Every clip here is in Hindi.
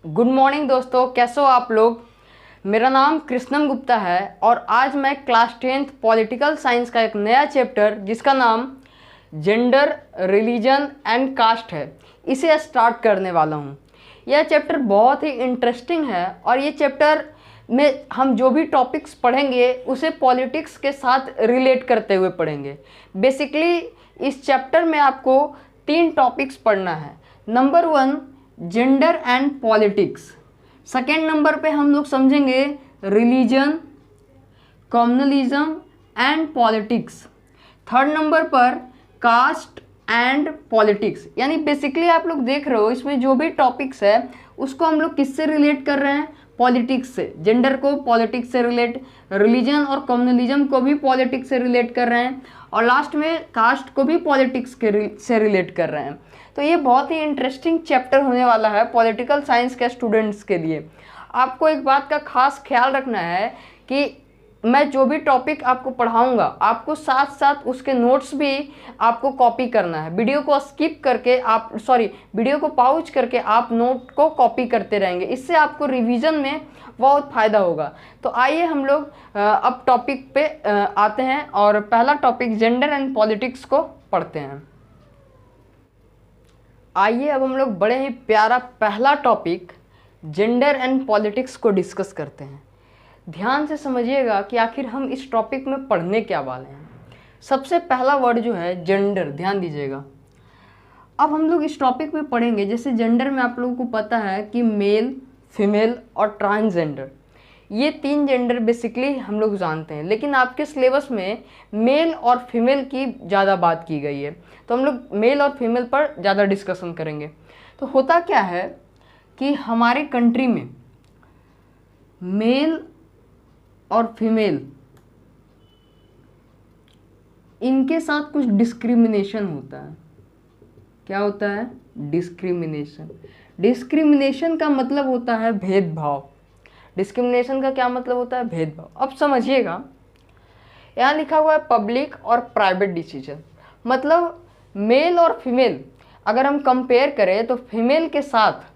गुड मॉर्निंग दोस्तों, कैसे हो आप लोग। मेरा नाम कृष्णन गुप्ता है और आज मैं क्लास 10th पॉलिटिकल साइंस का एक नया चैप्टर जिसका नाम जेंडर, रिलीजन एंड कास्ट है, इसे स्टार्ट करने वाला हूँ। यह चैप्टर बहुत ही इंटरेस्टिंग है और ये चैप्टर में हम जो भी टॉपिक्स पढ़ेंगे उसे पॉलिटिक्स के साथ रिलेट करते हुए पढ़ेंगे। बेसिकली इस चैप्टर में आपको 3 टॉपिक्स पढ़ना है। Number 1 gender and politics, second number पे हम लोग समझेंगे religion, communalism and politics, third number पर कास्ट एंड पॉलिटिक्स। यानी बेसिकली आप लोग देख रहे हो इसमें जो भी टॉपिक्स है उसको हम लोग किससे रिलेट कर रहे हैं, पॉलिटिक्स से। जेंडर को पॉलिटिक्स से रिलेट, रिलीजन और कम्युनलिज्म को भी पॉलिटिक्स से रिलेट कर रहे हैं और लास्ट में कास्ट को भी पॉलिटिक्स से रिलेट कर रहे हैं। तो ये बहुत ही इंटरेस्टिंग चैप्टर होने वाला है पॉलिटिकल साइंस के स्टूडेंट्स के लिए। आपको एक बात का खास ख्याल रखना है कि मैं जो भी टॉपिक आपको पढ़ाऊंगा आपको साथ साथ उसके नोट्स भी आपको कॉपी करना है। वीडियो को स्किप करके वीडियो को पॉज करके आप नोट को कॉपी करते रहेंगे, इससे आपको रिवीजन में बहुत फ़ायदा होगा। तो आइए हम लोग अब टॉपिक पे आते हैं और पहला टॉपिक जेंडर एंड पॉलिटिक्स को पढ़ते हैं। आइए अब हम लोग बड़े ही प्यारा पहला टॉपिक जेंडर एंड पॉलिटिक्स को डिस्कस करते हैं। ध्यान से समझिएगा कि आखिर हम इस टॉपिक में पढ़ने क्या वाले हैं। सबसे पहला वर्ड जो है जेंडर, ध्यान दीजिएगा। अब हम लोग इस टॉपिक में पढ़ेंगे, जैसे जेंडर में आप लोगों को पता है कि मेल, फीमेल और ट्रांसजेंडर, ये 3 जेंडर बेसिकली हम लोग जानते हैं, लेकिन आपके सिलेबस में मेल और फीमेल की ज़्यादा बात की गई है, तो हम लोग मेल और फीमेल पर ज़्यादा डिस्कशन करेंगे। तो होता क्या है कि हमारे कंट्री में मेल और फीमेल इनके साथ कुछ डिस्क्रिमिनेशन होता है। क्या होता है? डिस्क्रिमिनेशन। डिस्क्रिमिनेशन का मतलब होता है भेदभाव। डिस्क्रिमिनेशन का क्या मतलब होता है? भेदभाव। अब समझिएगा, यहाँ लिखा हुआ है पब्लिक और प्राइवेट डिसीजन, मतलब मेल और फीमेल अगर हम कंपेयर करें तो फीमेल के साथ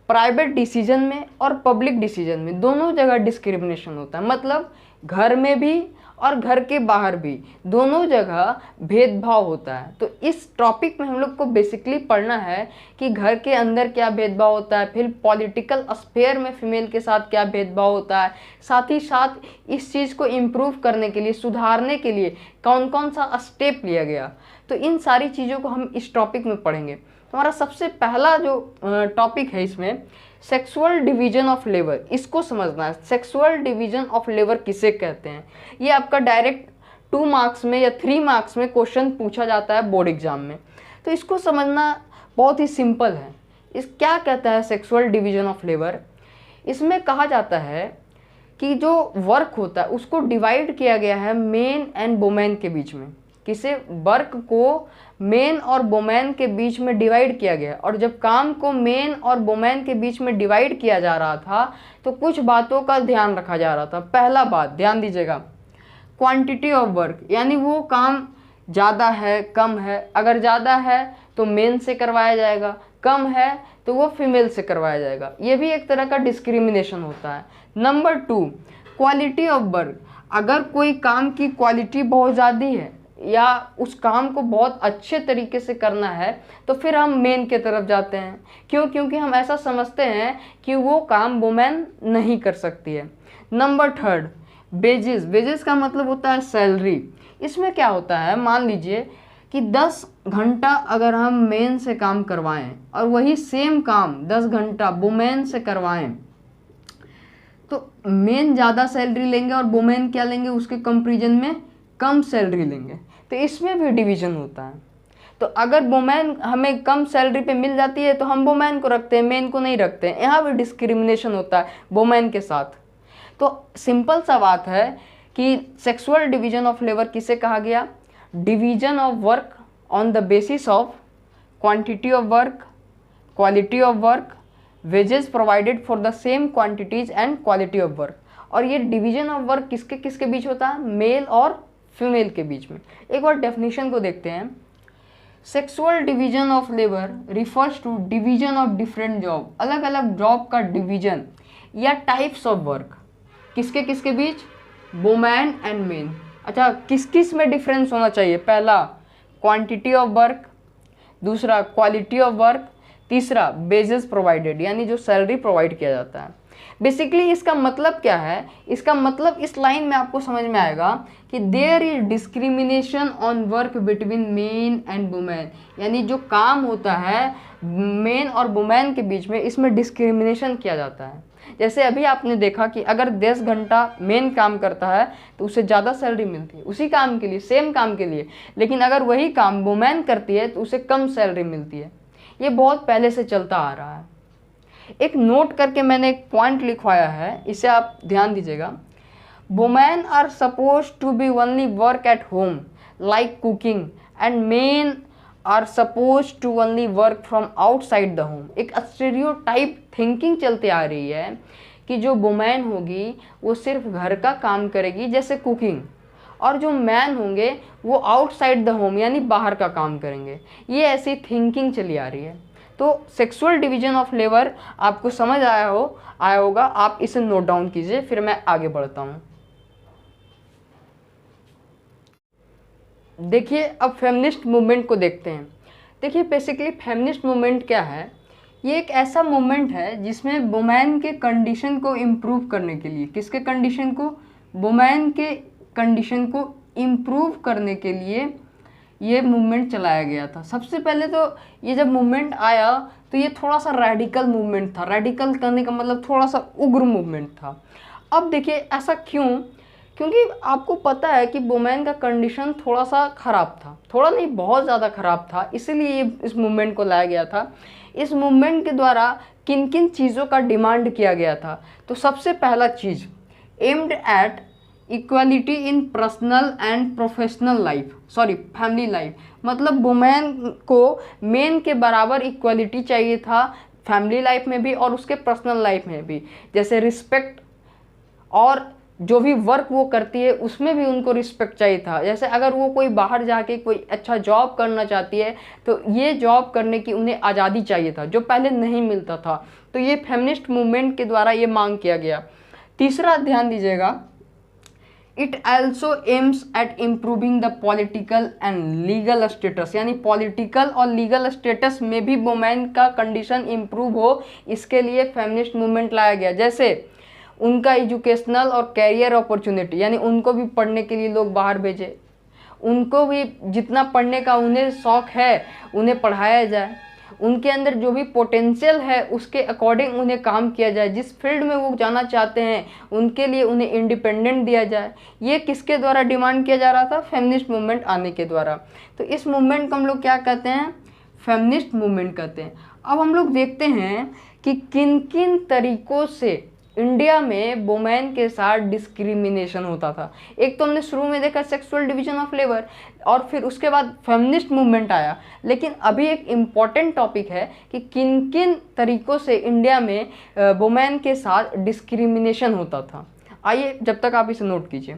प्राइवेट डिसीजन में और पब्लिक डिसीजन में दोनों जगह डिस्क्रिमिनेशन होता है। मतलब घर में भी और घर के बाहर भी दोनों जगह भेदभाव होता है। तो इस टॉपिक में हम लोग को बेसिकली पढ़ना है कि घर के अंदर क्या भेदभाव होता है, फिर पॉलिटिकल स्फेयर में फीमेल के साथ क्या भेदभाव होता है, साथ ही साथ इस चीज़ को इम्प्रूव करने के लिए, सुधारने के लिए कौन कौन सा स्टेप लिया गया। तो इन सारी चीज़ों को हम इस टॉपिक में पढ़ेंगे। तो हमारा सबसे पहला जो टॉपिक है इसमें सेक्सुअल डिवीजन ऑफ लेबर, इसको समझना है। सेक्सुअल डिवीजन ऑफ लेबर किसे कहते हैं? ये आपका डायरेक्ट 2 मार्क्स में या 3 मार्क्स में क्वेश्चन पूछा जाता है बोर्ड एग्जाम में। तो इसको समझना बहुत ही सिंपल है। इस क्या कहता है सेक्सुअल डिवीजन ऑफ लेबर? इसमें कहा जाता है कि जो वर्क होता है उसको डिवाइड किया गया है मेन एंड वुमेन के बीच में। किसे? वर्क को मेन और वुमेन के बीच में डिवाइड किया गया। और जब काम को मेन और वुमेन के बीच में डिवाइड किया जा रहा था तो कुछ बातों का ध्यान रखा जा रहा था। पहला बात ध्यान दीजिएगा, क्वांटिटी ऑफ वर्क, यानी वो काम ज़्यादा है कम है। अगर ज़्यादा है तो मेन से करवाया जाएगा, कम है तो वो फीमेल से करवाया जाएगा। ये भी एक तरह का डिस्क्रिमिनेशन होता है। नंबर 2 क्वालिटी ऑफ वर्क, अगर कोई काम की क्वालिटी बहुत ज़्यादा है या उस काम को बहुत अच्छे तरीके से करना है तो फिर हम मेन के तरफ जाते हैं। क्यों? क्योंकि हम ऐसा समझते हैं कि वो काम वुमेन नहीं कर सकती है। Number 3 wages. वेजेस का मतलब होता है सैलरी। इसमें क्या होता है, मान लीजिए कि 10 घंटा अगर हम मेन से काम करवाएं और वही सेम काम 10 घंटा वुमेन से करवाएं तो मेन ज़्यादा सैलरी लेंगे और वुमेन क्या लेंगे, उसके कंपैरिजन में कम सैलरी लेंगे। तो इसमें भी डिवीज़न होता है। तो अगर वुमेन हमें कम सैलरी पे मिल जाती है तो हम वुमेन को रखते हैं, मेन को नहीं रखते हैं। यहाँ भी डिस्क्रिमिनेशन होता है वुमेन के साथ। तो सिंपल सा बात है कि सेक्सुअल डिवीजन ऑफ लेबर किसे कहा गया? Division of work on the basis of quantity of work, quality of work, wages provided for the same quantities and quality of work. और ये डिवीजन ऑफ वर्क किसके बीच होता है? मेल और फीमेल के बीच में। एक बार डेफिनेशन को देखते हैं। Sexual division of labour refers to division of different job, अलग अलग जॉब का डिवीजन या टाइप्स ऑफ वर्क, किसके किसके बीच, वुमेन एंड मेन। अच्छा, किस किस में डिफरेंस होना चाहिए, पहला क्वांटिटी ऑफ वर्क, दूसरा क्वालिटी ऑफ वर्क, तीसरा बेजेस प्रोवाइडेड यानी जो सैलरी प्रोवाइड किया जाता है। बेसिकली इसका मतलब क्या है, इसका मतलब इस लाइन में आपको समझ में आएगा कि there is discrimination on work between men and women, यानी जो काम होता है मेन और वुमेन के बीच में, इसमें डिस्क्रिमिनेशन किया जाता है। जैसे अभी आपने देखा कि अगर 10 घंटा मेन काम करता है तो उसे ज़्यादा सैलरी मिलती है उसी काम के लिए, सेम काम के लिए, लेकिन अगर वही काम वुमेन करती है तो उसे कम सैलरी मिलती है। ये बहुत पहले से चलता आ रहा है। एक नोट करके मैंने एक पॉइंट लिखवाया है, इसे आप ध्यान दीजिएगा। Women are suppose to be only work at home like cooking and men are suppose to only work from outside the home. एक स्टीरियोटाइप थिंकिंग चलती आ रही है कि जो वुमेन होगी वो सिर्फ घर का काम करेगी जैसे कुकिंग, और जो मैन होंगे वो आउटसाइड द होम यानी बाहर का काम करेंगे। ये ऐसी थिंकिंग चली आ रही है। तो सेक्सुअल डिवीजन ऑफ लेबर आपको समझ आया होगा, आप इसे नोट डाउन कीजिए, फिर मैं आगे बढ़ता हूँ। देखिए अब फेमिनिस्ट मूवमेंट को देखते हैं। देखिए बेसिकली फेमिनिस्ट मूवमेंट क्या है, ये एक ऐसा मूवमेंट है जिसमें वुमेन के कंडीशन को इम्प्रूव करने के लिए, किसके कंडीशन को, वुमेन के कंडीशन को इम्प्रूव करने के लिए ये मूवमेंट चलाया गया था। सबसे पहले तो ये जब मूवमेंट आया तो ये थोड़ा सा रेडिकल मूवमेंट था। रेडिकल करने का मतलब थोड़ा सा उग्र मूवमेंट था। अब देखिए ऐसा क्यों, क्योंकि आपको पता है कि वुमेन का कंडीशन थोड़ा सा ख़राब था, थोड़ा नहीं बहुत ज़्यादा ख़राब था, इसीलिए इस मूवमेंट को लाया गया था। इस मूवमेंट के द्वारा किन किन चीज़ों का डिमांड किया गया था, तो सबसे पहला चीज़ aimed at equality in personal and professional life, sorry family life, मतलब वुमेन को मेन के बराबर इक्वालिटी चाहिए था फैमिली लाइफ में भी और उसके पर्सनल लाइफ में भी। जैसे रिस्पेक्ट, और जो भी वर्क वो करती है उसमें भी उनको रिस्पेक्ट चाहिए था। जैसे अगर वो कोई बाहर जाके कोई अच्छा जॉब करना चाहती है तो ये जॉब करने की उन्हें आज़ादी चाहिए था, जो पहले नहीं मिलता था। तो ये फेमिनिस्ट मूवमेंट के द्वारा ये मांग किया गया। तीसरा ध्यान दीजिएगा, it also aims at improving the political and legal status, यानी पॉलिटिकल और लीगल स्टेटस में भी वुमेन का कंडीशन इम्प्रूव हो, इसके लिए फेमिनिस्ट मूवमेंट लाया गया। जैसे उनका एजुकेशनल और कैरियर अपॉर्चुनिटी, यानी उनको भी पढ़ने के लिए लोग बाहर भेजे, उनको भी जितना पढ़ने का उन्हें शौक़ है उन्हें पढ़ाया जाए, उनके अंदर जो भी पोटेंशियल है उसके अकॉर्डिंग उन्हें काम किया जाए, जिस फील्ड में वो जाना चाहते हैं उनके लिए उन्हें इंडिपेंडेंट दिया जाए। ये किसके द्वारा डिमांड किया जा रहा था, फेमिनिस्ट मूवमेंट आने के द्वारा। तो इस मूवमेंट को हम लोग क्या कहते हैं, फेमिनिस्ट मूवमेंट कहते हैं। अब हम लोग देखते हैं कि किन किन तरीक़ों से इंडिया में वुमेन के साथ डिस्क्रिमिनेशन होता था। एक तो हमने शुरू में देखा सेक्सुअल डिवीजन ऑफ लेबर, और फिर उसके बाद फेमिनिस्ट मूवमेंट आया। लेकिन अभी एक इम्पॉर्टेंट टॉपिक है कि किन किन तरीक़ों से इंडिया में वुमेन के साथ डिस्क्रिमिनेशन होता था। आइए जब तक आप इसे नोट कीजिए।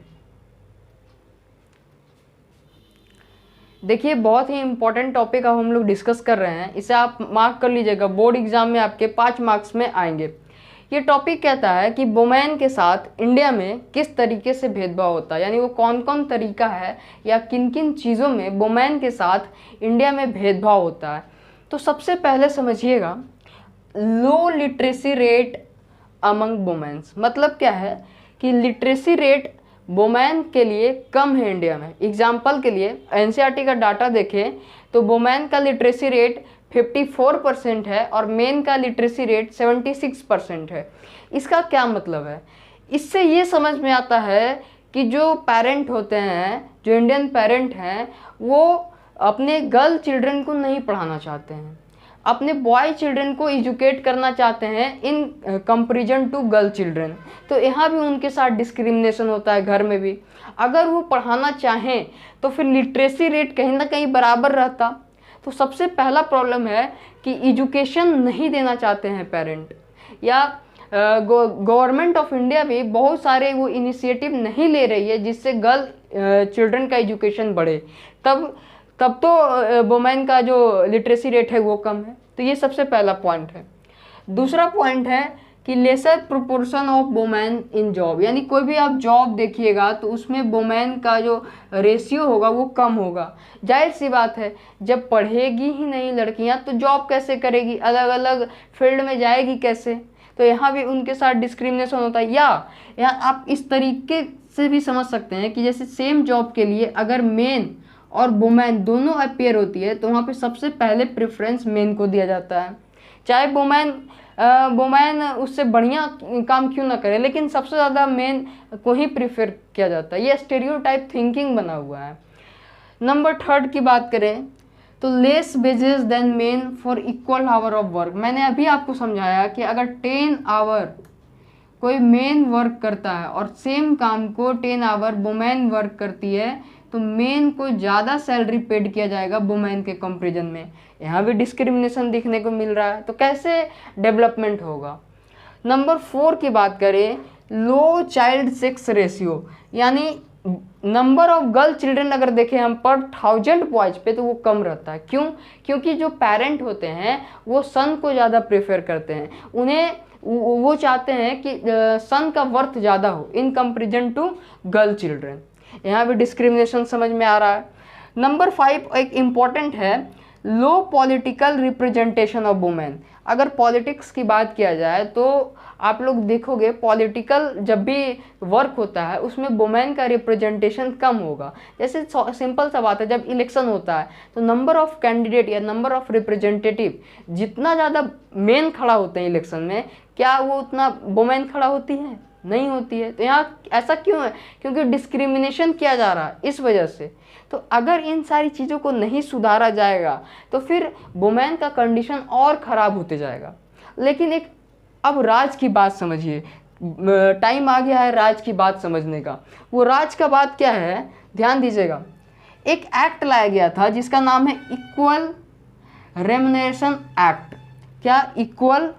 देखिए बहुत ही इम्पॉर्टेंट टॉपिक अब हम लोग डिस्कस कर रहे हैं, इसे आप मार्क कर लीजिएगा, बोर्ड एग्जाम में आपके 5 मार्क्स में आएंगे। ये टॉपिक कहता है कि वुमेन के साथ इंडिया में किस तरीके से भेदभाव होता है, यानी वो कौन कौन तरीका है या किन किन चीज़ों में वुमेन के साथ इंडिया में भेदभाव होता है। तो सबसे पहले समझिएगा, low literacy rate among womens, मतलब क्या है कि लिटरेसी रेट वुमेन के लिए कम है इंडिया में। एग्जाम्पल के लिए एनसीईआरटी का डाटा देखें तो वुमेन का लिटरेसी रेट 54% है और मेन का लिटरेसी रेट 76% है। इसका क्या मतलब है, इससे ये समझ में आता है कि जो पेरेंट होते हैं, जो इंडियन पेरेंट हैं, वो अपने गर्ल चिल्ड्रन को नहीं पढ़ाना चाहते हैं, अपने बॉय चिल्ड्रन को एजुकेट करना चाहते हैं in comparison to girl children. तो यहाँ भी उनके साथ डिस्क्रिमिनेशन होता है, घर में भी। अगर वो पढ़ाना चाहें तो फिर लिटरेसी रेट कहीं ना कहीं बराबर रहता। तो सबसे पहला प्रॉब्लम है कि एजुकेशन नहीं देना चाहते हैं पेरेंट, या गवर्नमेंट ऑफ इंडिया भी बहुत सारे वो इनिशिएटिव नहीं ले रही है जिससे गर्ल चिल्ड्रन का एजुकेशन बढ़े। तब तब तो वुमेन का जो लिटरेसी रेट है वो कम है। तो ये सबसे पहला पॉइंट है। दूसरा पॉइंट है कि lesser proportion of women in job, यानी कोई भी आप जॉब देखिएगा तो उसमें वुमेन का जो रेशियो होगा वो कम होगा। जाहिर सी बात है, जब पढ़ेगी ही नहीं लड़कियां तो जॉब कैसे करेगी, अलग अलग फील्ड में जाएगी कैसे। तो यहाँ भी उनके साथ डिस्क्रिमिनेशन होता है। या यहाँ आप इस तरीके से भी समझ सकते हैं कि जैसे सेम जॉब के लिए अगर मेन और वुमेन दोनों अपेयर होती है तो वहाँ पे सबसे पहले प्रेफरेंस मेन को दिया जाता है, चाहे वुमेन उससे बढ़िया काम क्यों ना करे, लेकिन सबसे ज़्यादा मेन को ही प्रेफर किया जाता है। ये स्टेरियोटाइप थिंकिंग बना हुआ है। नंबर थर्ड की बात करें तो less wages than men for equal hour of work. मैंने अभी आपको समझाया कि अगर 10 आवर कोई मेन वर्क करता है और सेम काम को 10 आवर वुमेन वर्क करती है तो मेन को ज़्यादा सैलरी पेड किया जाएगा वुमेन के कंपेरिजन में। यहाँ भी डिस्क्रिमिनेशन देखने को मिल रहा है। तो कैसे डेवलपमेंट होगा। नंबर 4 की बात करें, लो चाइल्ड सेक्स रेशियो, यानी नंबर ऑफ गर्ल चिल्ड्रन अगर देखें हम पर 1000 बॉयज पे तो वो कम रहता है। क्यों? क्योंकि जो पेरेंट होते हैं वो सन को ज़्यादा प्रेफर करते हैं, उन्हें वो चाहते हैं कि सन का वर्थ ज़्यादा हो in comparison to girl children. यहाँ भी डिस्क्रिमिनेशन समझ में आ रहा है। नंबर 5 एक इम्पॉर्टेंट है, लो पॉलिटिकल रिप्रेजेंटेशन ऑफ वुमेन। अगर पॉलिटिक्स की बात किया जाए तो आप लोग देखोगे पॉलिटिकल जब भी वर्क होता है उसमें वुमेन का रिप्रेजेंटेशन कम होगा। जैसे सिंपल सा बात है, जब इलेक्शन होता है तो नंबर ऑफ कैंडिडेट या नंबर ऑफ रिप्रेजेंटेटिव जितना ज़्यादा मेन खड़ा होते हैं इलेक्शन में, क्या वो उतना वुमेन खड़ा होती है? नहीं होती है। तो यहाँ ऐसा क्यों है? क्योंकि डिस्क्रिमिनेशन किया जा रहा है इस वजह से। तो अगर इन सारी चीज़ों को नहीं सुधारा जाएगा तो फिर वुमेन का कंडीशन और ख़राब होते जाएगा। लेकिन एक अब राज की बात समझिए, टाइम आ गया है राज की बात समझने का। वो राज का बात क्या है, ध्यान दीजिएगा। एक एक्ट लाया गया था जिसका नाम है इक्वल रेम्यूनरेशन एक्ट। क्या? Equal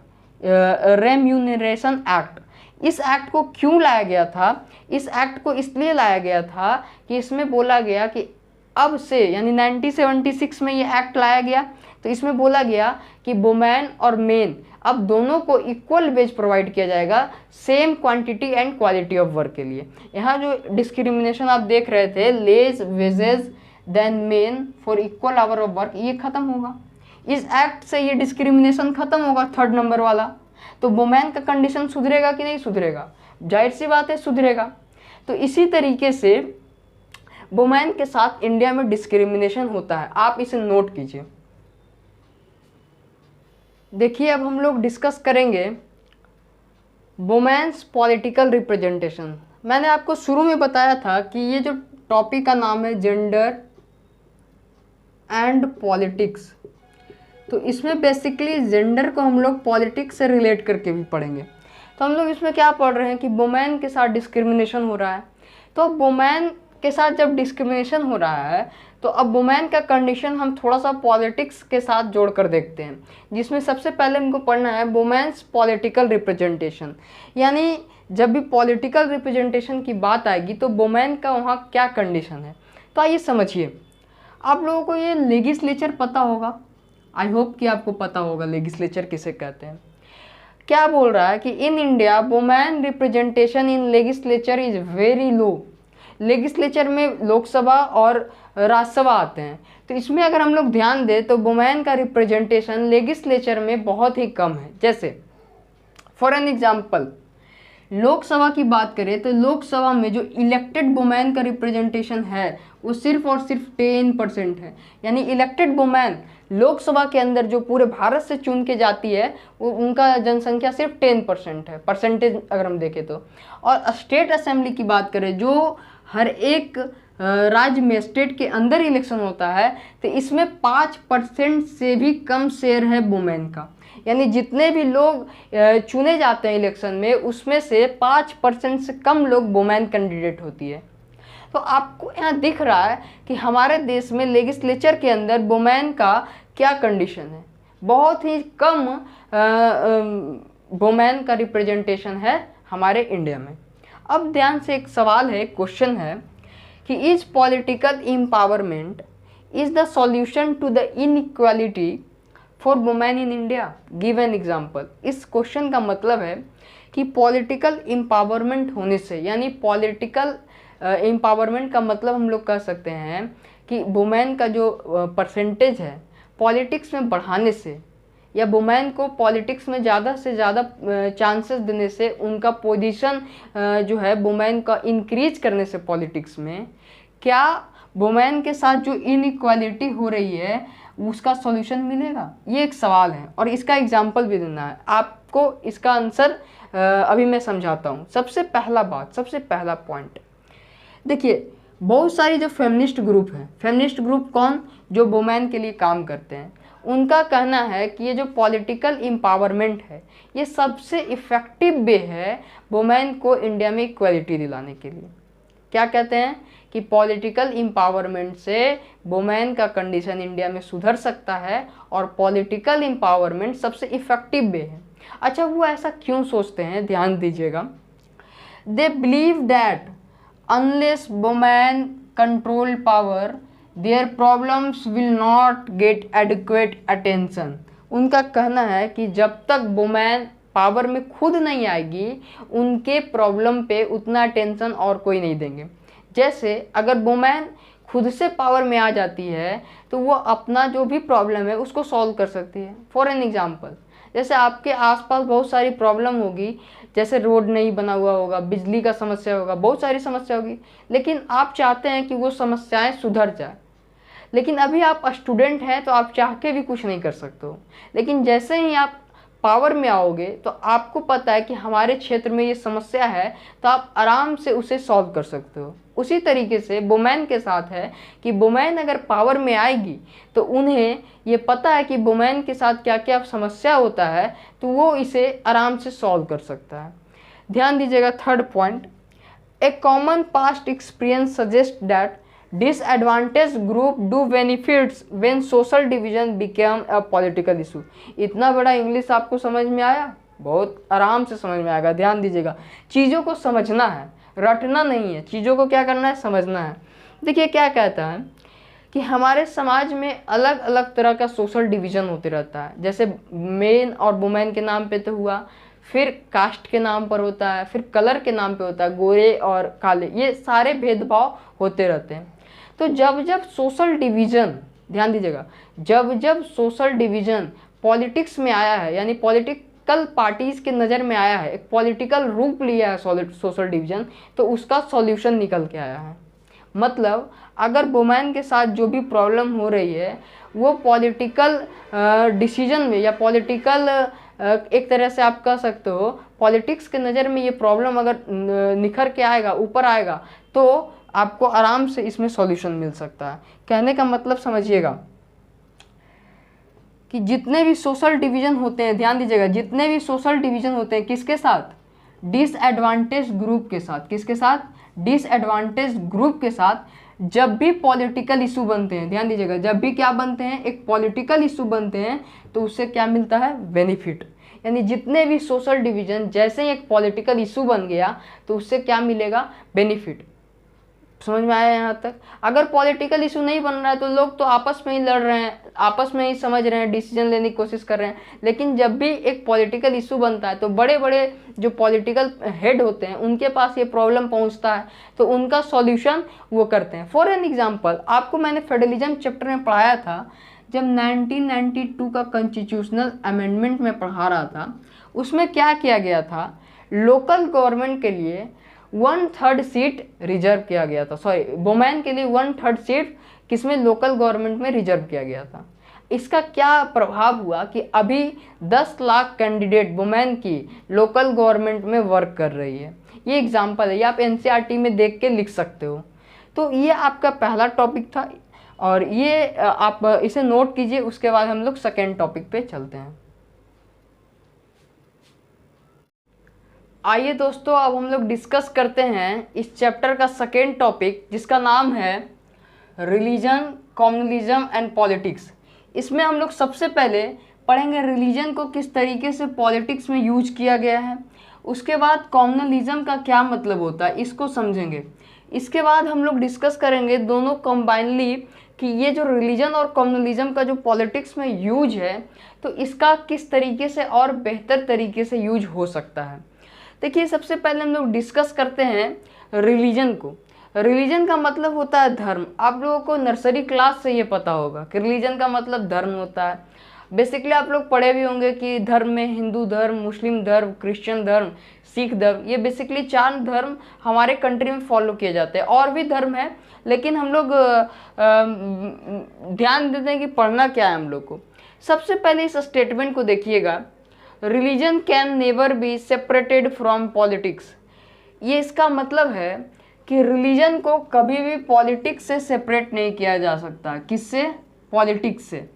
remuneration act. इस एक्ट को क्यों लाया गया था? इस एक्ट को इसलिए लाया गया था कि इसमें बोला गया कि अब से, यानी 1976 में ये एक्ट लाया गया, तो इसमें बोला गया कि वुमेन और मेन अब दोनों को इक्वल वेज प्रोवाइड किया जाएगा same quantity and quality of work के लिए। यहाँ जो डिस्क्रिमिनेशन आप देख रहे थे, less wages than men for equal hour of work, ये खत्म होगा। इस एक्ट से ये डिस्क्रिमिनेशन खत्म होगा, 3rd नंबर वाला। तो वुमेन का कंडीशन सुधरेगा कि नहीं सुधरेगा? जाहिर सी बात है सुधरेगा। तो इसी तरीके से वुमेन के साथ इंडिया में डिस्क्रिमिनेशन होता है, आप इसे नोट कीजिए। देखिए अब हम लोग डिस्कस करेंगे वुमेन्स पॉलिटिकल रिप्रेजेंटेशन। मैंने आपको शुरू में बताया था कि ये जो टॉपिक का नाम है जेंडर एंड पॉलिटिक्स, तो इसमें बेसिकली जेंडर को हम लोग पॉलिटिक्स से रिलेट करके भी पढ़ेंगे। तो हम लोग इसमें क्या पढ़ रहे हैं कि वुमेन के साथ डिस्क्रिमिनेशन हो रहा है। तो वुमेन के साथ जब डिस्क्रिमिनेशन हो रहा है तो अब वुमेन का कंडीशन हम थोड़ा सा पॉलिटिक्स के साथ जोड़ कर देखते हैं, जिसमें सबसे पहले हमको पढ़ना है वुमेन्स पॉलिटिकल रिप्रेजेंटेशन। यानी जब भी पॉलिटिकल रिप्रेजेंटेशन की बात आएगी तो वुमेन का वहाँ क्या कंडीशन है। तो आइए समझिए। आप लोगों को ये लेजिस्लेचर पता होगा, आई होप कि आपको पता होगा लेजिस्लेचर किसे कहते हैं। क्या बोल रहा है कि in India women representation in legislature is very low. Legislature में लोकसभा और राज्यसभा आते हैं, तो इसमें अगर हम लोग ध्यान दें तो वुमेन का रिप्रेजेंटेशन लेजिस्लेचर में बहुत ही कम है। जैसे फॉर एन एग्जांपल लोकसभा की बात करें तो लोकसभा में जो इलेक्टेड वुमेन का रिप्रेजेंटेशन है वो सिर्फ और सिर्फ 10% है। यानी इलेक्टेड वुमेन लोकसभा के अंदर जो पूरे भारत से चुन के जाती है वो उनका जनसंख्या सिर्फ 10% है, परसेंटेज अगर हम देखें तो। और स्टेट असेंबली की बात करें जो हर एक राज्य में स्टेट के अंदर इलेक्शन होता है, तो इसमें 5% से भी कम शेयर है वुमेन का। यानी जितने भी लोग चुने जाते हैं इलेक्शन में उसमें से 5% से कम लोग वुमेन कैंडिडेट होती है। तो आपको यहाँ दिख रहा है कि हमारे देश में लेजिस्लेचर के अंदर वुमेन का क्या कंडीशन है, बहुत ही कम वुमेन का रिप्रेजेंटेशन है हमारे इंडिया में। अब ध्यान से एक सवाल है, क्वेश्चन है कि is political empowerment is the solution to the inequality for women in India, give an example. इस क्वेश्चन का मतलब है कि पॉलिटिकल एम्पावरमेंट होने से, यानी पॉलिटिकल एम्पावरमेंट का मतलब हम लोग कह सकते हैं कि वुमेन का जो परसेंटेज है पॉलिटिक्स में बढ़ाने से, या वुमेन को पॉलिटिक्स में ज़्यादा से ज़्यादा चांसेस देने से, उनका पोजीशन जो है वुमेन का इंक्रीज करने से पॉलिटिक्स में, क्या वुमेन के साथ जो इनइक्वालिटी हो रही है उसका सॉल्यूशन मिलेगा? ये एक सवाल है और इसका एग्जांपल भी देना है आपको। इसका आंसर अभी मैं समझाता हूँ। सबसे पहला पॉइंट देखिए, बहुत सारी जो फेमिनिस्ट ग्रुप हैं, फेमिनिस्ट ग्रुप कौन? जो वुमेन के लिए काम करते हैं, उनका कहना है कि ये जो पॉलिटिकल एम्पावरमेंट है ये सबसे इफ़ेक्टिव वे है वुमेन को इंडिया में इक्वलिटी दिलाने के लिए। क्या कहते हैं कि पॉलिटिकल एम्पावरमेंट से वुमेन का कंडीशन इंडिया में सुधर सकता है और पॉलिटिकल एम्पावरमेंट सबसे इफ़ेक्टिव वे है। अच्छा, वो ऐसा क्यों सोचते हैं? ध्यान दीजिएगा। They believe that unless women control power their problems will not gate adequate attention. उनका कहना है कि जब तक वुमेन पावर में खुद नहीं आएगी उनके प्रॉब्लम पे उतना अटेंशन और कोई नहीं देंगे। जैसे अगर वुमेन खुद से पावर में आ जाती है तो वो अपना जो भी प्रॉब्लम है उसको सॉल्व कर सकती है। फॉर एन एग्जांपल, जैसे आपके आसपास बहुत सारी प्रॉब्लम होगी, जैसे रोड नहीं बना हुआ होगा, बिजली का समस्या होगा, बहुत सारी समस्या होगी, लेकिन आप चाहते हैं कि वो समस्याएं सुधर जाए, लेकिन अभी आप स्टूडेंट हैं तो आप चाह के भी कुछ नहीं कर सकते हो। लेकिन जैसे ही आप पावर में आओगे तो आपको पता है कि हमारे क्षेत्र में ये समस्या है, तो आप आराम से उसे सॉल्व कर सकते हो। उसी तरीके से वुमेन के साथ है कि वुमेन अगर पावर में आएगी तो उन्हें ये पता है कि वुमेन के साथ क्या क्या समस्या होता है, तो वो इसे आराम से सॉल्व कर सकता है। ध्यान दीजिएगा। Third point, A common past experience suggest that disadvantage group do benefits when social division become a political issue. इतना बड़ा इंग्लिश आपको समझ में आया? बहुत आराम से समझ में आएगा। ध्यान दीजिएगा, चीज़ों को समझना है, रटना नहीं है, चीज़ों को क्या करना है, समझना है। देखिए क्या कहता है कि हमारे समाज में अलग अलग तरह का सोशल डिवीज़न होते रहता है। जैसे मेन और वुमेन के नाम पे तो हुआ, फिर कास्ट के नाम पर होता है, फिर कलर के नाम पे होता है, गोरे और काले, ये सारे भेदभाव होते रहते हैं। तो जब जब सोशल डिवीज़न, ध्यान दीजिएगा, जब जब सोशल डिवीज़न पॉलिटिक्स में आया है, यानी पॉलिटिकल पार्टीज़ के नज़र में आया है, एक पॉलिटिकल रूप लिया है सोशल डिवीज़न, तो उसका सॉल्यूशन निकल के आया है। मतलब अगर वुमेन के साथ जो भी प्रॉब्लम हो रही है वो पॉलिटिकल डिसीजन में, या पॉलिटिकल एक तरह से आप कह सकते हो पॉलिटिक्स के नज़र में ये प्रॉब्लम अगर निखर के आएगा, ऊपर आएगा, तो आपको आराम से इसमें सॉल्यूशन मिल सकता है। कहने का मतलब समझिएगा कि जितने भी सोशल डिवीज़न होते हैं, ध्यान दीजिएगा, जितने भी सोशल डिवीज़न होते हैं किसके साथ? डिसएडवांटेज ग्रुप के साथ। किसके साथ? डिसएडवांटेज ग्रुप के साथ। जब भी पॉलिटिकल इशू बनते हैं, ध्यान दीजिएगा, जब भी क्या बनते हैं, एक पॉलिटिकल इशू बनते हैं, तो उससे क्या मिलता है? बेनिफिट। यानी जितने भी सोशल डिवीज़न, जैसे ही एक पॉलिटिकल इशू बन गया तो उससे क्या मिलेगा? बेनिफिट। समझ में आया यहाँ तक? अगर पॉलिटिकल इशू नहीं बन रहा है तो लोग तो आपस में ही लड़ रहे हैं, आपस में ही समझ रहे हैं, डिसीजन लेने की कोशिश कर रहे हैं। लेकिन जब भी एक पॉलिटिकल इशू बनता है तो बड़े बड़े जो पॉलिटिकल हेड होते हैं उनके पास ये प्रॉब्लम पहुँचता है, तो उनका सॉल्यूशन वो करते हैं। फॉर एन एग्जाम्पल, आपको मैंने फेडरलिज्म चैप्टर में पढ़ाया था, जब 1992 का कॉन्स्टिट्यूशनल अमेंडमेंट में पढ़ा रहा था, उसमें क्या किया गया था? लोकल गवर्नमेंट के लिए 1/3 सीट रिजर्व किया गया था, सॉरी, वुमेन के लिए 1/3 सीट किसमें? लोकल गवर्नमेंट में रिजर्व किया गया था। इसका क्या प्रभाव हुआ कि अभी 10 लाख कैंडिडेट वुमेन की लोकल गवर्नमेंट में वर्क कर रही है। ये एग्जांपल है, ये आप एनसीईआरटी में देख के लिख सकते हो। तो ये आपका पहला टॉपिक था और ये आप इसे नोट कीजिए। उसके बाद हम लोग सेकेंड टॉपिक पे चलते हैं। आइए दोस्तों, अब हम लोग डिस्कस करते हैं इस चैप्टर का सेकेंड टॉपिक, जिसका नाम है रिलीजन, कम्युनलिज्म एंड पॉलिटिक्स। इसमें हम लोग सबसे पहले पढ़ेंगे रिलीजन को किस तरीके से पॉलिटिक्स में यूज किया गया है। उसके बाद कम्युनलिज्म का क्या मतलब होता है, इसको समझेंगे। इसके बाद हम लोग डिस्कस करेंगे दोनों कंबाइनली कि ये जो रिलीजन और कम्युनलिज्म का जो पॉलिटिक्स में यूज है, तो इसका किस तरीके से और बेहतर तरीके से यूज हो सकता है। देखिए, सबसे पहले हम लोग डिस्कस करते हैं रिलीजन को। रिलीजन का मतलब होता है धर्म। आप लोगों को नर्सरी क्लास से ये पता होगा कि रिलीजन का मतलब धर्म होता है। बेसिकली आप लोग पढ़े भी होंगे कि धर्म में हिंदू धर्म, मुस्लिम धर्म, क्रिश्चियन धर्म, सिख धर्म, ये बेसिकली 4 धर्म हमारे कंट्री में फॉलो किए जाते हैं। और भी धर्म है, लेकिन हम लोग ध्यान देते हैं कि पढ़ना क्या है हम लोग को। सबसे पहले इस स्टेटमेंट को देखिएगा, religion can never be separated from politics. ये इसका मतलब है कि रिलीजन को कभी भी पॉलिटिक्स से सेपरेट नहीं किया जा सकता। किससे? पॉलिटिक्स से।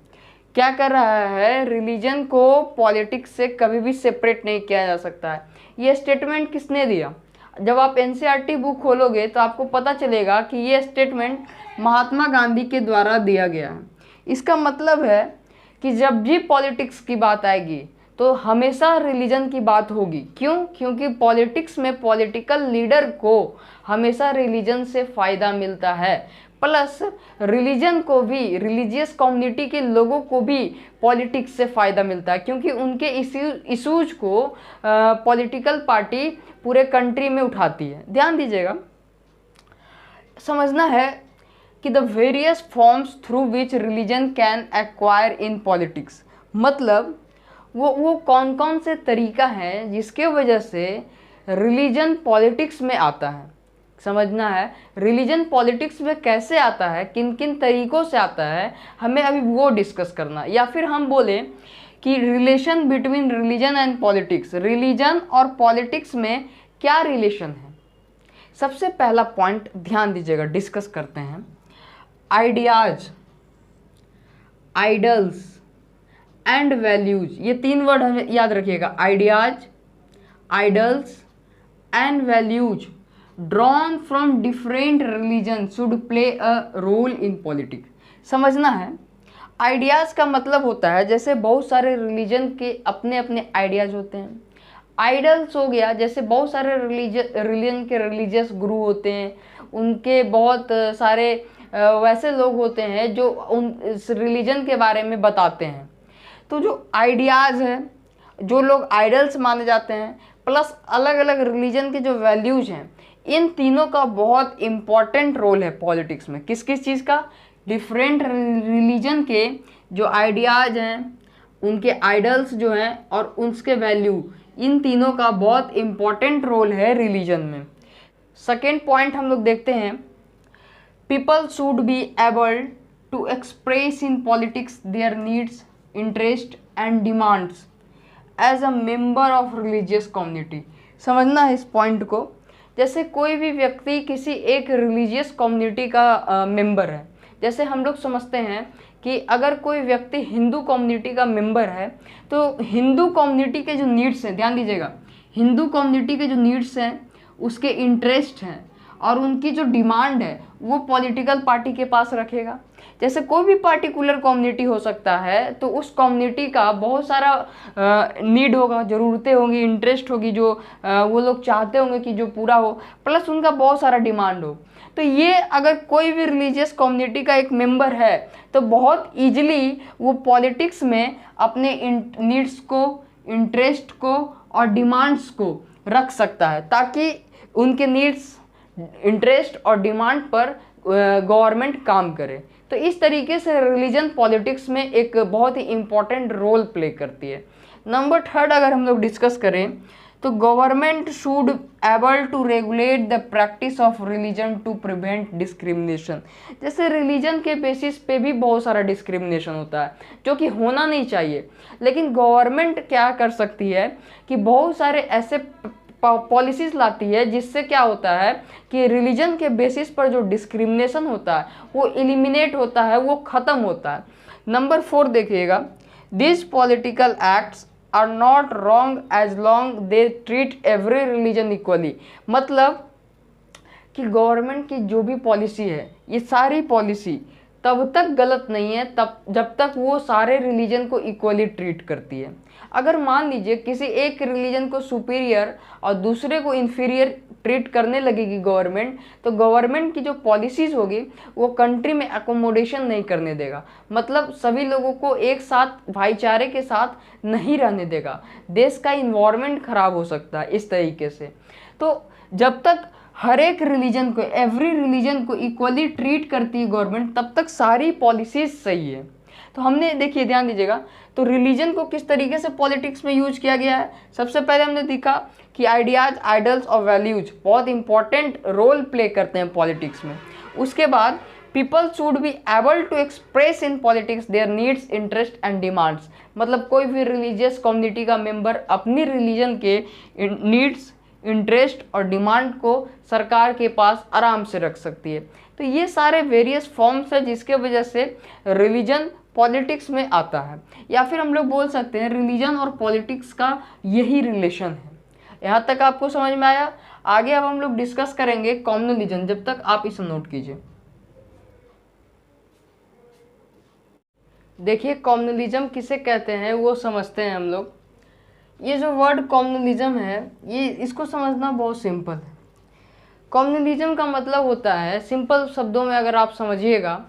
क्या कर रहा है? रिलीजन को पॉलिटिक्स से कभी भी सेपरेट नहीं किया जा सकता है। ये स्टेटमेंट किसने दिया? जब आप एनसीईआरटी बुक खोलोगे तो आपको पता चलेगा कि ये स्टेटमेंट महात्मा गांधी के द्वारा दिया गया है। इसका मतलब है कि जब भी पॉलिटिक्स की बात आएगी तो हमेशा रिलीजन की बात होगी। क्यों? क्योंकि पॉलिटिक्स में पॉलिटिकल लीडर को हमेशा रिलीजन से फ़ायदा मिलता है, प्लस रिलीजन को भी, रिलीजियस कम्युनिटी के लोगों को भी पॉलिटिक्स से फ़ायदा मिलता है, क्योंकि उनके इशूज़ को पॉलिटिकल पार्टी पूरे कंट्री में उठाती है। ध्यान दीजिएगा, समझना है कि the various forms through which religion can acquire in politics, मतलब वो कौन कौन से तरीका है जिसके वजह से रिलीजन पॉलिटिक्स में आता है। समझना है रिलीजन पॉलिटिक्स में कैसे आता है, किन किन तरीकों से आता है, हमें अभी वो डिस्कस करना। या फिर हम बोले कि relation between religion and politics, religion और पॉलिटिक्स में क्या रिलेशन है। सबसे पहला पॉइंट ध्यान दीजिएगा, डिस्कस करते हैं। आइडियाज, आइडल्स एंड वैल्यूज, ये 3 वर्ड हमें याद रखिएगा। Ideas, idols and values drawn from different religion should play a role in politics. समझना है, आइडियाज़ का मतलब होता है जैसे बहुत सारे रिलीजन के अपने अपने आइडियाज़ होते हैं। आइडल्स हो गया, जैसे बहुत सारे रिलीजन के रिलीजियस गुरु होते हैं, उनके बहुत सारे वैसे लोग होते हैं जो उन रिलीजन के बारे में बताते हैं। तो जो आइडियाज़ है, जो लोग आइडल्स माने जाते हैं, प्लस अलग अलग रिलीजन के जो वैल्यूज़ हैं, इन तीनों का बहुत इम्पॉर्टेंट रोल है पॉलिटिक्स में। किस किस चीज़ का? डिफरेंट रिलीजन के जो आइडियाज़ हैं, उनके आइडल्स जो हैं और उसके वैल्यू, इन तीनों का बहुत इम्पॉर्टेंट रोल है रिलीजन में। सेकेंड पॉइंट हम लोग देखते हैं, people should be able to express in politics their needs, interest and demands as a member of religious community. समझना है इस पॉइंट को। जैसे कोई भी व्यक्ति किसी एक रिलीजियस कम्युनिटी का मेंबर है, जैसे हम लोग समझते हैं कि अगर कोई व्यक्ति हिंदू कम्युनिटी का मेंबर है तो हिंदू कम्युनिटी के जो नीड्स हैं, ध्यान दीजिएगा, हिंदू कम्युनिटी के जो नीड्स हैं, उसके इंटरेस्ट हैं और उनकी जो डिमांड है वो पॉलिटिकल पार्टी के पास रखेगा। जैसे कोई भी पार्टिकुलर कम्युनिटी हो सकता है, तो उस कम्युनिटी का बहुत सारा नीड होगा, ज़रूरतें होंगी, इंटरेस्ट होगी, जो वो लोग चाहते होंगे कि जो पूरा हो, प्लस उनका बहुत सारा डिमांड हो। तो ये अगर कोई भी रिलीजियस कम्युनिटी का एक मेंबर है तो बहुत ईजिली वो पॉलिटिक्स में अपने नीड्स को, इंटरेस्ट को और डिमांड्स को रख सकता है, ताकि उनके नीड्स, इंटरेस्ट और डिमांड पर गवर्नमेंट काम करे। तो इस तरीके से रिलीजन पॉलिटिक्स में एक बहुत ही इम्पॉर्टेंट रोल प्ले करती है। नंबर 3 अगर हम लोग डिस्कस करें तो government should able to regulate the practice of religion to prevent discrimination. जैसे रिलीजन के बेसिस पे भी बहुत सारा डिस्क्रिमिनेशन होता है जो कि होना नहीं चाहिए, लेकिन गवर्नमेंट क्या कर सकती है कि बहुत सारे ऐसे पॉलिसीज़ लाती है जिससे क्या होता है कि रिलीजन के बेसिस पर जो डिस्क्रिमिनेशन होता है वो एलिमिनेट होता है, वो ख़त्म होता है। नंबर 4 देखिएगा, this political acts are not wrong as long they treat every religion equally. मतलब कि गवर्नमेंट की जो भी पॉलिसी है, ये सारी पॉलिसी तब तक गलत नहीं है तब जब तक वो सारे रिलीजन को इक्वली ट्रीट करती है। अगर मान लीजिए किसी एक रिलीजन को सुपीरियर और दूसरे को इन्फीरियर ट्रीट करने लगेगी गवर्नमेंट, तो गवर्नमेंट की जो पॉलिसीज़ होगी वो कंट्री में एकोमोडेशन नहीं करने देगा, मतलब सभी लोगों को एक साथ भाईचारे के साथ नहीं रहने देगा, देश का इन्वायरमेंट खराब हो सकता है इस तरीके से। तो जब तक हर एक रिलीजन को, एवरी रिलीजन को इक्वली ट्रीट करती है गवर्नमेंट, तब तक सारी पॉलिसीज सही है। तो हमने देखिए, ध्यान दीजिएगा, तो रिलीजन को किस तरीके से पॉलिटिक्स में यूज किया गया है। सबसे पहले हमने देखा कि आइडियाज, आइडल्स और वैल्यूज बहुत इंपॉर्टेंट रोल प्ले करते हैं पॉलिटिक्स में। उसके बाद people should be able to express in politics their needs, interest and demands, मतलब कोई भी रिलीजियस कम्युनिटी का मेंबर अपनी रिलीजन के नीड्स, इंटरेस्ट और डिमांड को सरकार के पास आराम से रख सकती है। तो ये सारे वेरियस फॉर्म्स है जिसके वजह से रिलीजन पॉलिटिक्स में आता है, या फिर हम लोग बोल सकते हैं रिलीजन और पॉलिटिक्स का यही रिलेशन है। यहाँ तक आपको समझ में आया। आगे अब हम लोग डिस्कस करेंगे कॉम्युनलिज्म, जब तक आप इसे नोट कीजिए। देखिए कॉम्युनलिज्म किसे कहते हैं वो समझते हैं हम लोग। ये जो वर्ड कॉम्युनलिज्म है, ये इसको समझना बहुत सिंपल है। कॉम्युनलिज्म का मतलब होता है, सिंपल शब्दों में अगर आप समझिएगा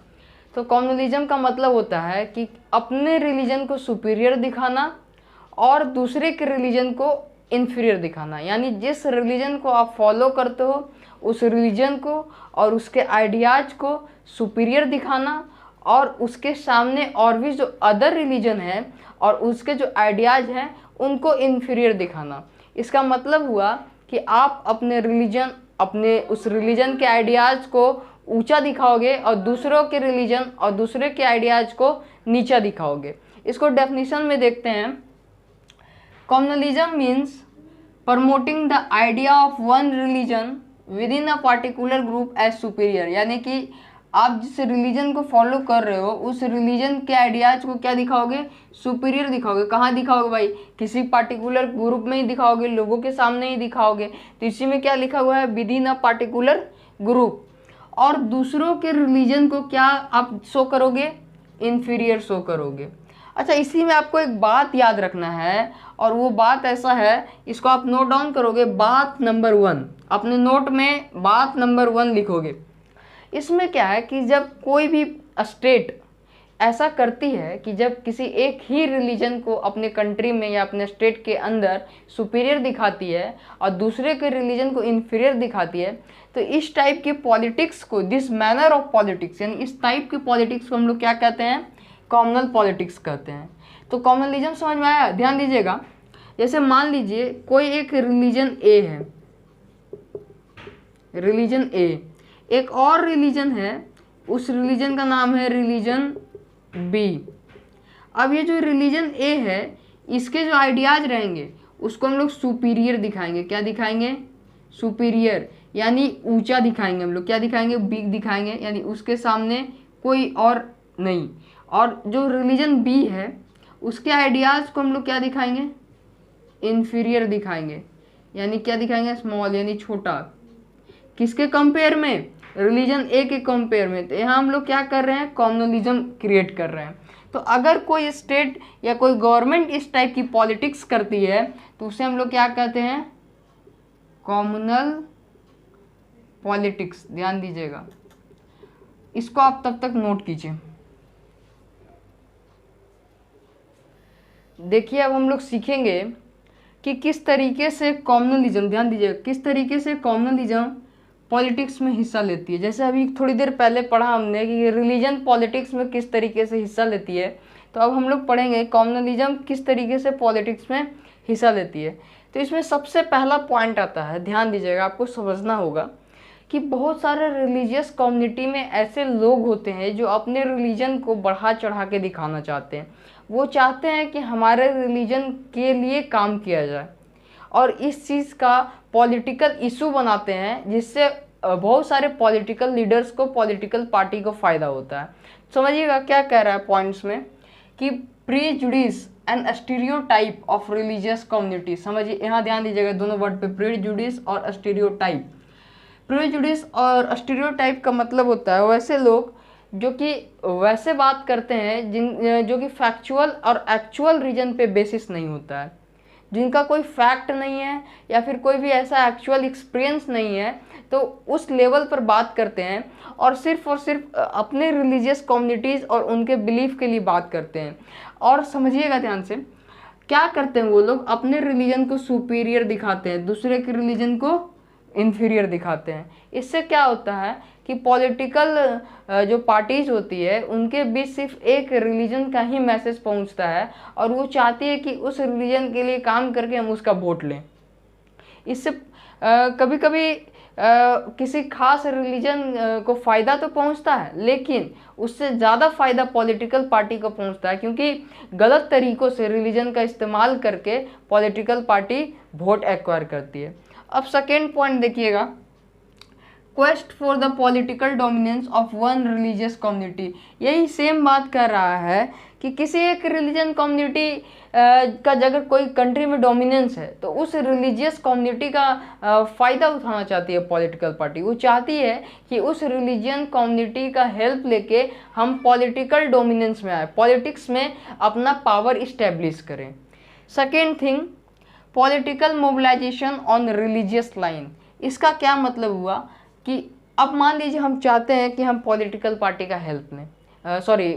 तो कॉम्युनलिज्म का मतलब होता है कि अपने रिलीजन को सुपीरियर दिखाना और दूसरे के रिलीजन को इन्फीरियर दिखाना, यानी जिस रिलीजन को आप फॉलो करते हो उस रिलीजन को और उसके आइडियाज को सुपीरियर दिखाना, और उसके सामने और भी जो अदर रिलीजन है और उसके जो आइडियाज हैं उनको इन्फीरियर दिखाना। इसका मतलब हुआ कि आप अपने रिलीजन, अपने उस रिलीजन के आइडियाज़ को ऊंचा दिखाओगे और दूसरों के रिलीजन और दूसरे के आइडियाज़ को नीचा दिखाओगे। इसको डेफिनेशन में देखते हैं। Communalism means promoting the idea of one religion within a particular group as superior, यानी कि आप जिस रिलीजन को फॉलो कर रहे हो उस रिलीजन के आइडियाज को क्या दिखाओगे, सुपीरियर दिखाओगे। कहाँ दिखाओगे भाई, किसी पार्टिकुलर ग्रुप में ही दिखाओगे, लोगों के सामने ही दिखाओगे। तो इसी में क्या लिखा हुआ है, with in a particular group. और दूसरों के रिलीजन को क्या आप शो करोगे, इन्फीरियर शो करोगे। अच्छा, इसी में आपको एक बात याद रखना है, और वो बात ऐसा है, इसको आप नोट डाउन करोगे। बात नंबर 1, अपने नोट में बात नंबर 1 लिखोगे। इसमें क्या है कि जब कोई भी स्टेट ऐसा करती है कि जब किसी एक ही रिलीजन को अपने कंट्री में या अपने स्टेट के अंदर सुपीरियर दिखाती है और दूसरे के रिलीजन को इन्फीरियर दिखाती है, तो इस टाइप के पॉलिटिक्स को, दिस मैनर ऑफ पॉलिटिक्स, यानी इस टाइप के पॉलिटिक्स को हम लोग क्या कहते हैं, कॉम्युनल पॉलिटिक्स कहते हैं। तो कॉम्युनलिज्म समझ में आया। ध्यान दीजिएगा, जैसे मान लीजिए कोई एक रिलीजन ए है, रिलीजन ए, एक और रिलीजन है, उस रिलीजन का नाम है रिलीजन बी। अब ये जो रिलीजन ए है, इसके जो आइडियाज रहेंगे उसको हम लोग सुपीरियर दिखाएंगे। क्या दिखाएंगे, सुपीरियर, यानी ऊंचा दिखाएंगे। हम लोग क्या दिखाएंगे, बिग दिखाएंगे, यानी उसके सामने कोई और नहीं। और जो रिलीजन बी है उसके आइडियाज़ को हम लोग क्या दिखाएंगे, इन्फीरियर दिखाएंगे, यानी क्या दिखाएंगे, स्मॉल, यानी छोटा। किसके कंपेयर में, रिलीजन ए के कंपेयर में। तो यहाँ हम लोग क्या कर रहे हैं, कॉम्युनलिज्म क्रिएट कर रहे हैं। तो अगर कोई स्टेट या कोई गवर्नमेंट इस टाइप की पॉलिटिक्स करती है तो उसे हम लोग क्या कहते हैं, कॉम्युनल पॉलिटिक्स। ध्यान दीजिएगा, इसको आप तब तक नोट कीजिए। देखिए अब हम लोग सीखेंगे कि किस तरीके से कॉम्युनलिज्म, ध्यान दीजिएगा, किस तरीके से कॉम्युनलिज्म पॉलिटिक्स में हिस्सा लेती है। जैसे अभी थोड़ी देर पहले पढ़ा हमने कि रिलीजन पॉलिटिक्स में किस तरीके से हिस्सा लेती है, तो अब हम लोग पढ़ेंगे कॉम्युनलिज्म किस तरीके से पॉलिटिक्स में हिस्सा लेती है। तो इसमें सबसे पहला पॉइंट आता है, ध्यान दीजिएगा, आपको समझना होगा कि बहुत सारे रिलीजियस कम्युनिटी में ऐसे लोग होते हैं जो अपने रिलीजन को बढ़ा चढ़ा के दिखाना चाहते हैं। वो चाहते हैं कि हमारे रिलीजन के लिए काम किया जाए और इस चीज़ का पॉलिटिकल इशू बनाते हैं, जिससे बहुत सारे पॉलिटिकल लीडर्स को, पॉलिटिकल पार्टी को फ़ायदा होता है। समझिएगा क्या कह रहा है पॉइंट्स में कि prejudice and stereotype of religious community. समझिए, यहाँ ध्यान दीजिएगा दोनों वर्ड पे, प्रीजुडिस और स्टीरियोटाइप। प्रीजुडिस और स्टीरियोटाइप का मतलब होता है वैसे लोग जो कि वैसे बात करते हैं जो कि फैक्चुअल और एक्चुअल रीजन पे बेसिस नहीं होता है। जिनका कोई फैक्ट नहीं है या फिर कोई भी ऐसा एक्चुअल एक्सपीरियंस नहीं है, तो उस लेवल पर बात करते हैं और सिर्फ अपने रिलीजियस कम्युनिटीज़ और उनके बिलीफ के लिए बात करते हैं। और समझिएगा ध्यान से, क्या करते हैं वो लोग, अपने रिलीजन को सुपीरियर दिखाते हैं, दूसरे के रिलीजन को इन्फीरियर दिखाते हैं। इससे क्या होता है कि पॉलिटिकल जो पार्टीज होती है उनके बीच सिर्फ एक रिलीजन का ही मैसेज पहुंचता है और वो चाहती है कि उस रिलीजन के लिए काम करके हम उसका वोट लें। इससे कभी कभी किसी खास रिलीजन को फ़ायदा तो पहुंचता है, लेकिन उससे ज़्यादा फ़ायदा पॉलिटिकल पार्टी को पहुंचता है, क्योंकि गलत तरीक़ों से रिलीजन का इस्तेमाल करके पॉलिटिकल पार्टी वोट एक्वायर करती है। अब सेकेंड पॉइंट देखिएगा, quest for the political dominance of one religious community. यही सेम बात कर रहा है कि किसी एक रिलीजन कम्युनिटी का अगर कोई कंट्री में डोमिनेंस है तो उस रिलीजियस कम्युनिटी का फ़ायदा उठाना चाहती है पॉलिटिकल पार्टी। वो चाहती है कि उस रिलीजियन कम्युनिटी का हेल्प लेके हम पॉलिटिकल डोमिनेंस में आए, पॉलिटिक्स में अपना पावर इस्टेब्लिश करें। Second thing, political mobilisation on religious line. इसका क्या मतलब हुआ कि अब मान लीजिए हम चाहते हैं कि हम पॉलिटिकल पार्टी का हेल्प लें,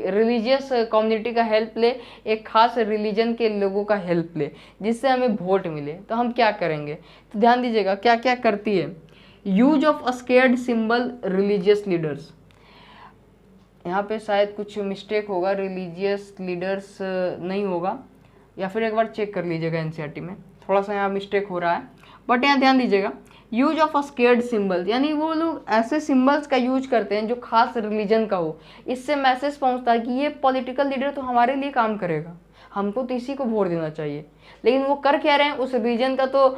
रिलीजियस कम्युनिटी का हेल्प ले, एक खास रिलीजन के लोगों का हेल्प ले जिससे हमें वोट मिले, तो हम क्या करेंगे? तो ध्यान दीजिएगा क्या क्या करती है। Use of sacred symbol religious leaders, यहाँ पे शायद कुछ मिस्टेक होगा, रिलीजियस लीडर्स नहीं होगा, या फिर एक बार चेक कर लीजिएगा एनसीईआरटी में, थोड़ा सा यहाँ मिस्टेक हो रहा है, बट यहाँ ध्यान दीजिएगा। यूज ऑफ अस्केर्ड सिंबल्स, यानी वो लोग ऐसे सिंबल्स का यूज करते हैं जो खास रिलीजन का हो। इससे मैसेज पहुंचता है कि ये पॉलिटिकल लीडर तो हमारे लिए काम करेगा, हमको तो इसी को वोट देना चाहिए। लेकिन वो कर क्या रहे हैं, उस रीजन का तो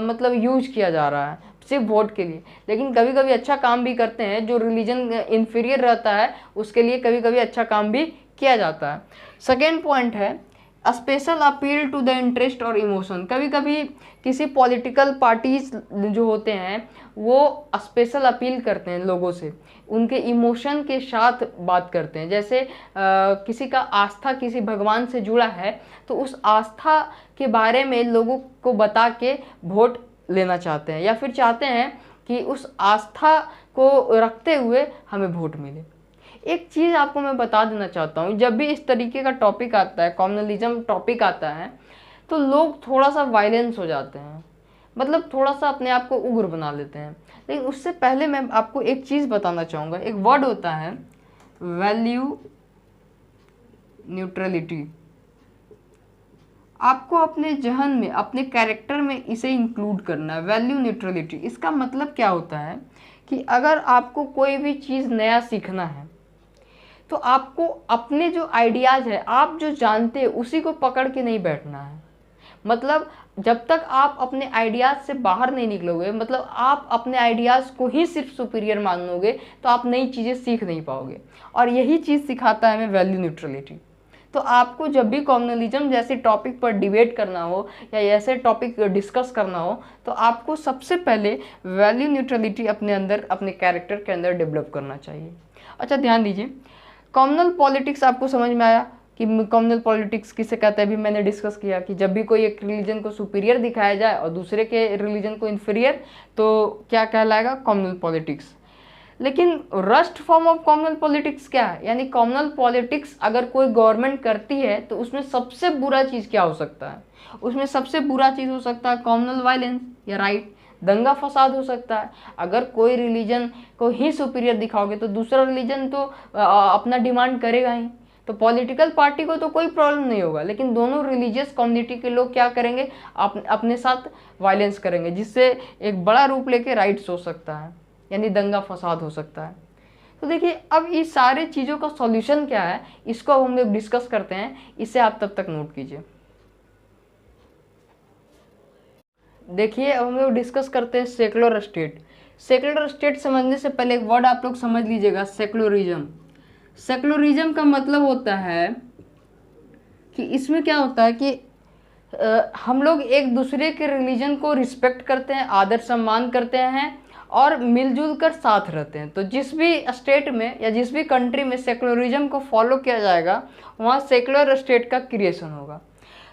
मतलब यूज किया जा रहा है सिर्फ वोट के लिए। लेकिन कभी कभी अच्छा काम भी करते हैं, जो रिलीजन इन्फीरियर रहता है उसके लिए कभी कभी अच्छा काम भी किया जाता है। सेकेंड पॉइंट है special appeal to the interest और इमोशन। कभी कभी किसी पॉलिटिकल पार्टीज जो होते हैं वो स्पेशल अपील करते हैं लोगों से, उनके इमोशन के साथ बात करते हैं। जैसे किसी का आस्था किसी भगवान से जुड़ा है तो उस आस्था के बारे में लोगों को बता के वोट लेना चाहते हैं, या फिर चाहते हैं कि उस आस्था को रखते हुए हमें वोट मिले। एक चीज़ आपको मैं बता देना चाहता हूँ, जब भी इस तरीके का टॉपिक आता है, कम्युनलिज्म टॉपिक आता है, तो लोग थोड़ा सा वायलेंस हो जाते हैं, मतलब थोड़ा सा अपने आप को उग्र बना लेते हैं। लेकिन उससे पहले मैं आपको एक चीज़ बताना चाहूँगा। एक वर्ड होता है वैल्यू न्यूट्रलिटी। आपको अपने जहन में, अपने कैरेक्टर में इसे इंक्लूड करना है, वैल्यू न्यूट्रलिटी। इसका मतलब क्या होता है कि अगर आपको कोई भी चीज़ नया सीखना है तो आपको अपने जो आइडियाज़ है, आप जो जानते हैं उसी को पकड़ के नहीं बैठना है। मतलब जब तक आप अपने आइडियाज़ से बाहर नहीं निकलोगे, मतलब आप अपने आइडियाज़ को ही सिर्फ सुपीरियर मान लोगे, तो आप नई चीज़ें सीख नहीं पाओगे। और यही चीज़ सिखाता है हमें वैल्यू न्यूट्रलिटी। तो आपको जब भी कम्युनलिज्म जैसे टॉपिक पर डिबेट करना हो या ऐसे टॉपिक डिस्कस करना हो, तो आपको सबसे पहले वैल्यू न्यूट्रलिटी अपने अंदर, अपने कैरेक्टर के अंदर डेवलप करना चाहिए। अच्छा ध्यान दीजिए, कम्युनल पॉलिटिक्स आपको समझ में आया कि कम्युनल पॉलिटिक्स किसे कहते हैं। अभी मैंने डिस्कस किया कि जब भी कोई एक रिलीजन को सुपीरियर दिखाया जाए और दूसरे के रिलीजन को इन्फीरियर, तो क्या कहलाएगा? Communal politics. लेकिन worst form of communal politics क्या है? यानी कम्युनल पॉलिटिक्स अगर कोई गवर्नमेंट करती है तो उसमें सबसे बुरा चीज़ क्या हो सकता है? उसमें सबसे बुरा चीज़ हो सकता है कम्युनल वायलेंस या राइट, दंगा फसाद हो सकता है। अगर कोई रिलीजन को ही सुपीरियर दिखाओगे तो दूसरा रिलीजन तो अपना डिमांड करेगा ही। तो पॉलिटिकल पार्टी को तो कोई प्रॉब्लम नहीं होगा, लेकिन दोनों रिलीजियस कम्युनिटी के लोग क्या करेंगे? अपने साथ वायलेंस करेंगे, जिससे एक बड़ा रूप लेके राइट्स हो सकता है, यानी दंगा फसाद हो सकता है। तो देखिए, अब इस सारे चीज़ों का सॉल्यूशन क्या है, इसको अब हम लोग डिस्कस करते हैं। इसे आप तब तक नोट कीजिए। देखिए, अब हम लोग डिस्कस करते हैं सेकुलर स्टेट। सेकुलर स्टेट समझने से पहले एक वर्ड आप लोग समझ लीजिएगा, सेकुलरिज्म। सेकुलरिज्म का मतलब होता है कि इसमें क्या होता है कि हम लोग एक दूसरे के रिलीजन को रिस्पेक्ट करते हैं, आदर सम्मान करते हैं और मिलजुल कर साथ रहते हैं। तो जिस भी स्टेट में या जिस भी कंट्री में सेकुलरिज्म को फॉलो किया जाएगा, वहाँ सेकुलर स्टेट का क्रिएशन होगा।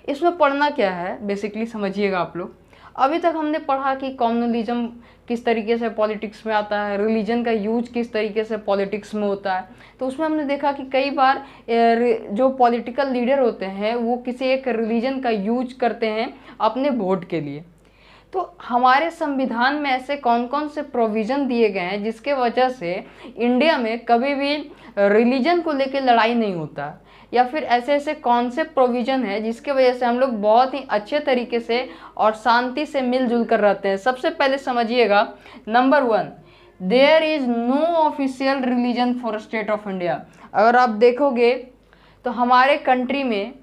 इसमें पढ़ना क्या है बेसिकली समझिएगा आप लोग। अभी तक हमने पढ़ा कि कम्युनलिज्म किस तरीके से पॉलिटिक्स में आता है, रिलीजन का यूज किस तरीके से पॉलिटिक्स में होता है। तो उसमें हमने देखा कि कई बार जो पॉलिटिकल लीडर होते हैं वो किसी एक रिलीजन का यूज करते हैं अपने वोट के लिए। तो हमारे संविधान में ऐसे कौन कौन से प्रोविज़न दिए गए हैं जिसके वजह से इंडिया में कभी भी रिलीजन को लेकर लड़ाई नहीं होता, या फिर ऐसे ऐसे कौन से प्रोविज़न है जिसके वजह से हम लोग बहुत ही अच्छे तरीके से और शांति से मिलजुल कर रहते हैं। सबसे पहले समझिएगा, number 1, there is no official religion for state of India. अगर आप देखोगे तो हमारे कंट्री में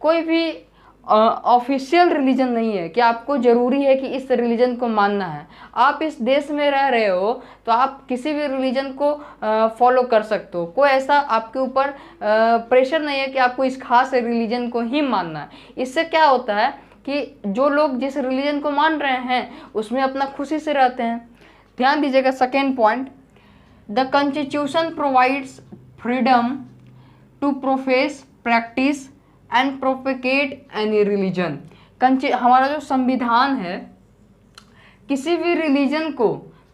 कोई भी ऑफिशियल रिलीजन नहीं है कि आपको ज़रूरी है कि इस रिलीजन को मानना है। आप इस देश में रह रहे हो तो आप किसी भी रिलीजन को फॉलो कर सकते हो। कोई ऐसा आपके ऊपर प्रेशर नहीं है कि आपको इस खास रिलीजन को ही मानना है। इससे क्या होता है कि जो लोग जिस रिलीजन को मान रहे हैं उसमें अपना खुशी से रहते हैं। ध्यान दीजिएगा, second point, the constitution provides freedom to profess, practice and propagate any religion. हमारा जो संविधान है किसी भी रिलीजन को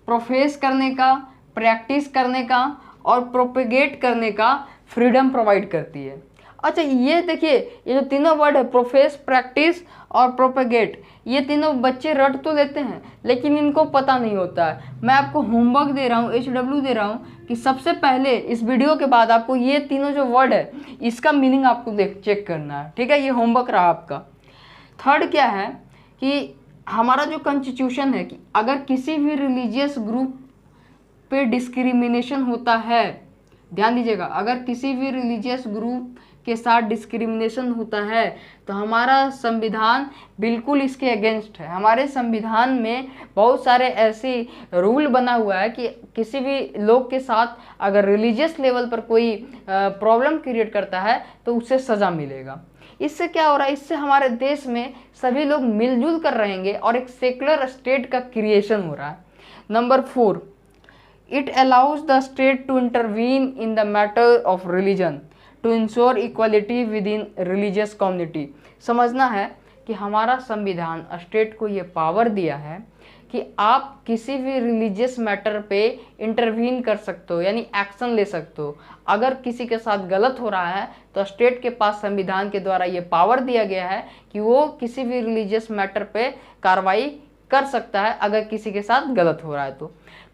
प्रोफेस करने का, प्रैक्टिस करने का और प्रोपेगेट करने का फ्रीडम प्रोवाइड करती है। अच्छा ये देखिए, ये जो तीनों वर्ड है प्रोफेस, प्रैक्टिस और प्रोपेगेट, ये तीनों बच्चे रट तो लेते हैं लेकिन इनको पता नहीं होता है। मैं आपको होमवर्क दे रहा हूँ, HW दे रहा हूँ कि सबसे पहले इस वीडियो के बाद आपको ये तीनों जो वर्ड है इसका मीनिंग आपको चेक करना है, ठीक है। ये होमवर्क रहा आपका। थर्ड क्या है कि हमारा जो कॉन्स्टिट्यूशन है कि अगर किसी भी रिलीजियस ग्रुप पे डिस्क्रिमिनेशन होता है, ध्यान दीजिएगा, अगर किसी भी रिलीजियस ग्रुप के साथ डिस्क्रिमिनेशन होता है तो हमारा संविधान बिल्कुल इसके अगेंस्ट है। हमारे संविधान में बहुत सारे ऐसे रूल बना हुआ है कि किसी भी लोग के साथ अगर रिलीजियस लेवल पर कोई प्रॉब्लम क्रिएट करता है तो उससे सज़ा मिलेगा। इससे क्या हो रहा है, इससे हमारे देश में सभी लोग मिलजुल कर रहेंगे और एक सेकुलर स्टेट का क्रिएशन हो रहा है। Number 4, it allows the state to intervene in the matter of religion to ensure equality within religious community. समझना है कि हमारा संविधान स्टेट को ये पावर दिया है कि आप किसी भी रिलीजियस मैटर पे इंटरवीन कर सकते हो, यानी एक्शन ले सकते हो। अगर किसी के साथ गलत हो रहा है तो स्टेट के पास संविधान के द्वारा ये पावर दिया गया है कि वो किसी भी रिलीजियस मैटर पे कार्रवाई कर सकता है अगर किसी के साथ गलत हो रहा है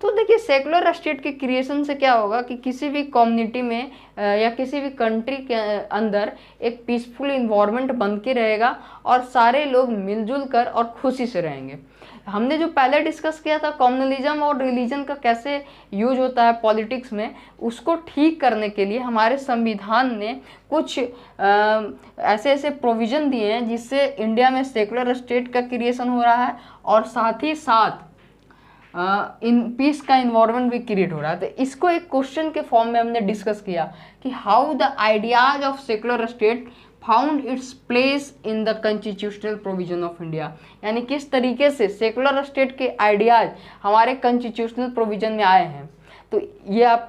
तो देखिए सेकुलर स्टेट के क्रिएशन से क्या होगा कि किसी भी कम्युनिटी में या किसी भी कंट्री के अंदर एक पीसफुल इन्वायरमेंट बन के रहेगा और सारे लोग मिलजुल कर और खुशी से रहेंगे। हमने जो पहले डिस्कस किया था कम्युनलिज्म और रिलीजन का कैसे यूज होता है पॉलिटिक्स में, उसको ठीक करने के लिए हमारे संविधान ने कुछ ऐसे ऐसे प्रोविज़न दिए हैं जिससे इंडिया में सेकुलर स्टेट का क्रिएशन हो रहा है और साथ ही साथ इन पीस का इन्वायरमेंट भी क्रिएट हो रहा है। तो इसको एक क्वेश्चन के फॉर्म में हमने डिस्कस किया कि how the ideas of secular state found its place in the constitutional provision of India, यानी किस तरीके से सेकुलर स्टेट के आइडियाज हमारे कॉन्स्टिट्यूशनल प्रोविजन में आए हैं। तो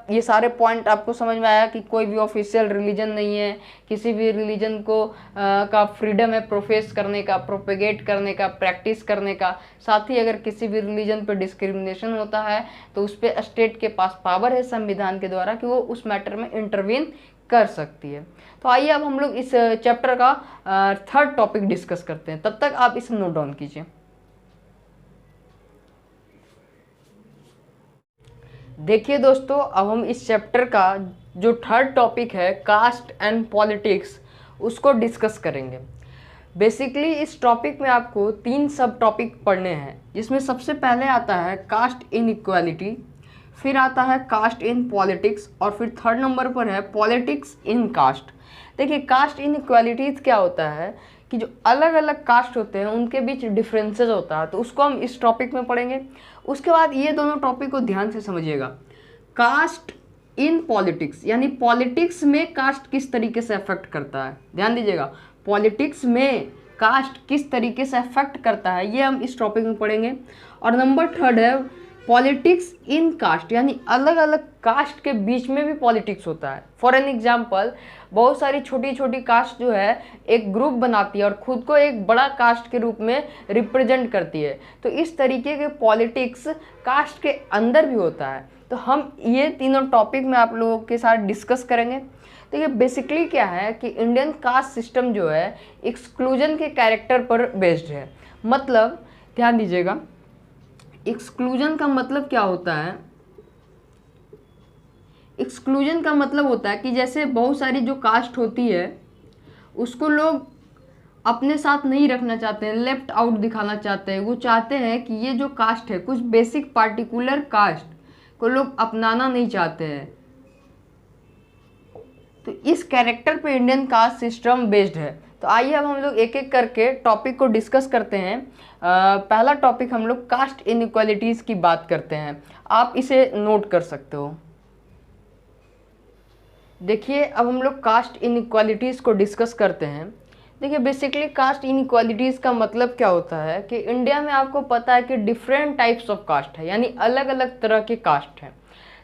ये सारे पॉइंट आपको समझ में आया कि कोई भी ऑफिशियल रिलीजन नहीं है, किसी भी रिलीजन को का फ्रीडम है प्रोफेस करने का, प्रोपेगेट करने का, प्रैक्टिस करने का। साथ ही अगर किसी भी रिलीजन पर डिस्क्रिमिनेशन होता है तो उस पर स्टेट के पास पावर है संविधान के द्वारा कि वो उस मैटर में इंटरवीन कर सकती है। तो आइए अब हम लोग इस चैप्टर का थर्ड टॉपिक डिस्कस करते हैं, तब तक आप इसे नोट डाउन कीजिए। देखिए दोस्तों, अब हम इस चैप्टर का जो थर्ड टॉपिक है कास्ट एंड पॉलिटिक्स उसको डिस्कस करेंगे। बेसिकली इस टॉपिक में आपको 3 सब टॉपिक पढ़ने हैं, जिसमें सबसे पहले आता है कास्ट इन इक्वालिटी, फिर आता है कास्ट इन पॉलिटिक्स और फिर थर्ड नंबर पर है पॉलिटिक्स इन कास्ट। देखिए कास्ट इन इक्वालिटी क्या होता है कि जो अलग अलग कास्ट होते हैं उनके बीच डिफरेंसेस होता है, तो उसको हम इस टॉपिक में पढ़ेंगे। उसके बाद ये दोनों टॉपिक को ध्यान से समझिएगा। कास्ट इन पॉलिटिक्स यानी पॉलिटिक्स में कास्ट किस तरीके से अफेक्ट करता है, ध्यान दीजिएगा, पॉलिटिक्स में कास्ट किस तरीके से अफेक्ट करता है ये हम इस टॉपिक में पढ़ेंगे। और नंबर थर्ड है पॉलिटिक्स इन कास्ट, यानी अलग अलग कास्ट के बीच में भी पॉलिटिक्स होता है। फॉर एन एग्जाम्पल, बहुत सारी छोटी छोटी कास्ट जो है एक ग्रुप बनाती है और खुद को एक बड़ा कास्ट के रूप में रिप्रेजेंट करती है। तो इस तरीके के पॉलिटिक्स कास्ट के अंदर भी होता है। तो हम ये तीनों टॉपिक में आप लोगों के साथ डिस्कस करेंगे। तो ये बेसिकली क्या है कि इंडियन कास्ट सिस्टम जो है एक्सक्लूजन के कैरेक्टर पर बेस्ड है। मतलब ध्यान दीजिएगा, एक्सक्लूजन का मतलब क्या होता है? एक्सक्लूजन का मतलब होता है कि जैसे बहुत सारी जो कास्ट होती है उसको लोग अपने साथ नहीं रखना चाहते हैं, लेफ्ट आउट दिखाना चाहते हैं। वो चाहते हैं कि ये जो कास्ट है, कुछ बेसिक पार्टिकुलर कास्ट को लोग अपनाना नहीं चाहते हैं। तो इस कैरेक्टर पे इंडियन कास्ट सिस्टम बेस्ड है। तो आइए अब हम लोग एक एक करके टॉपिक को डिस्कस करते हैं। पहला टॉपिक हम लोग कास्ट इनइक्वालिटीज़ की बात करते हैं। आप इसे नोट कर सकते हो। देखिए, अब हम लोग कास्ट इनइक्वालिटीज़ को डिस्कस करते हैं। देखिए, बेसिकली कास्ट इनइक्वालिटीज़ का मतलब क्या होता है कि इंडिया में आपको पता है कि डिफरेंट टाइप्स ऑफ कास्ट है, यानी अलग अलग तरह के कास्ट हैं।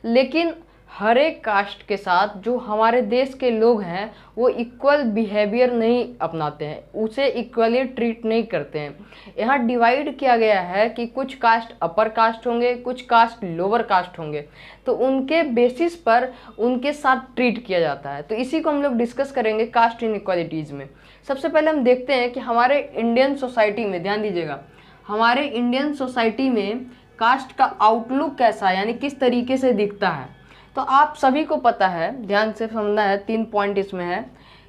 लेकिन हर एक कास्ट के साथ जो हमारे देश के लोग हैं वो इक्वल बिहेवियर नहीं अपनाते हैं, उसे इक्वली ट्रीट नहीं करते हैं। यहाँ डिवाइड किया गया है कि कुछ कास्ट अपर कास्ट होंगे, कुछ कास्ट लोअर कास्ट होंगे, तो उनके बेसिस पर उनके साथ ट्रीट किया जाता है। तो इसी को हम लोग डिस्कस करेंगे कास्ट इनइक्वालिटीज़ में। सबसे पहले हम देखते हैं कि हमारे इंडियन सोसाइटी में, ध्यान दीजिएगा, हमारे इंडियन सोसाइटी में कास्ट का आउटलुक कैसा है, यानी किस तरीके से दिखता है। तो आप सभी को पता है, ध्यान से समझना है, 3 पॉइंट इसमें है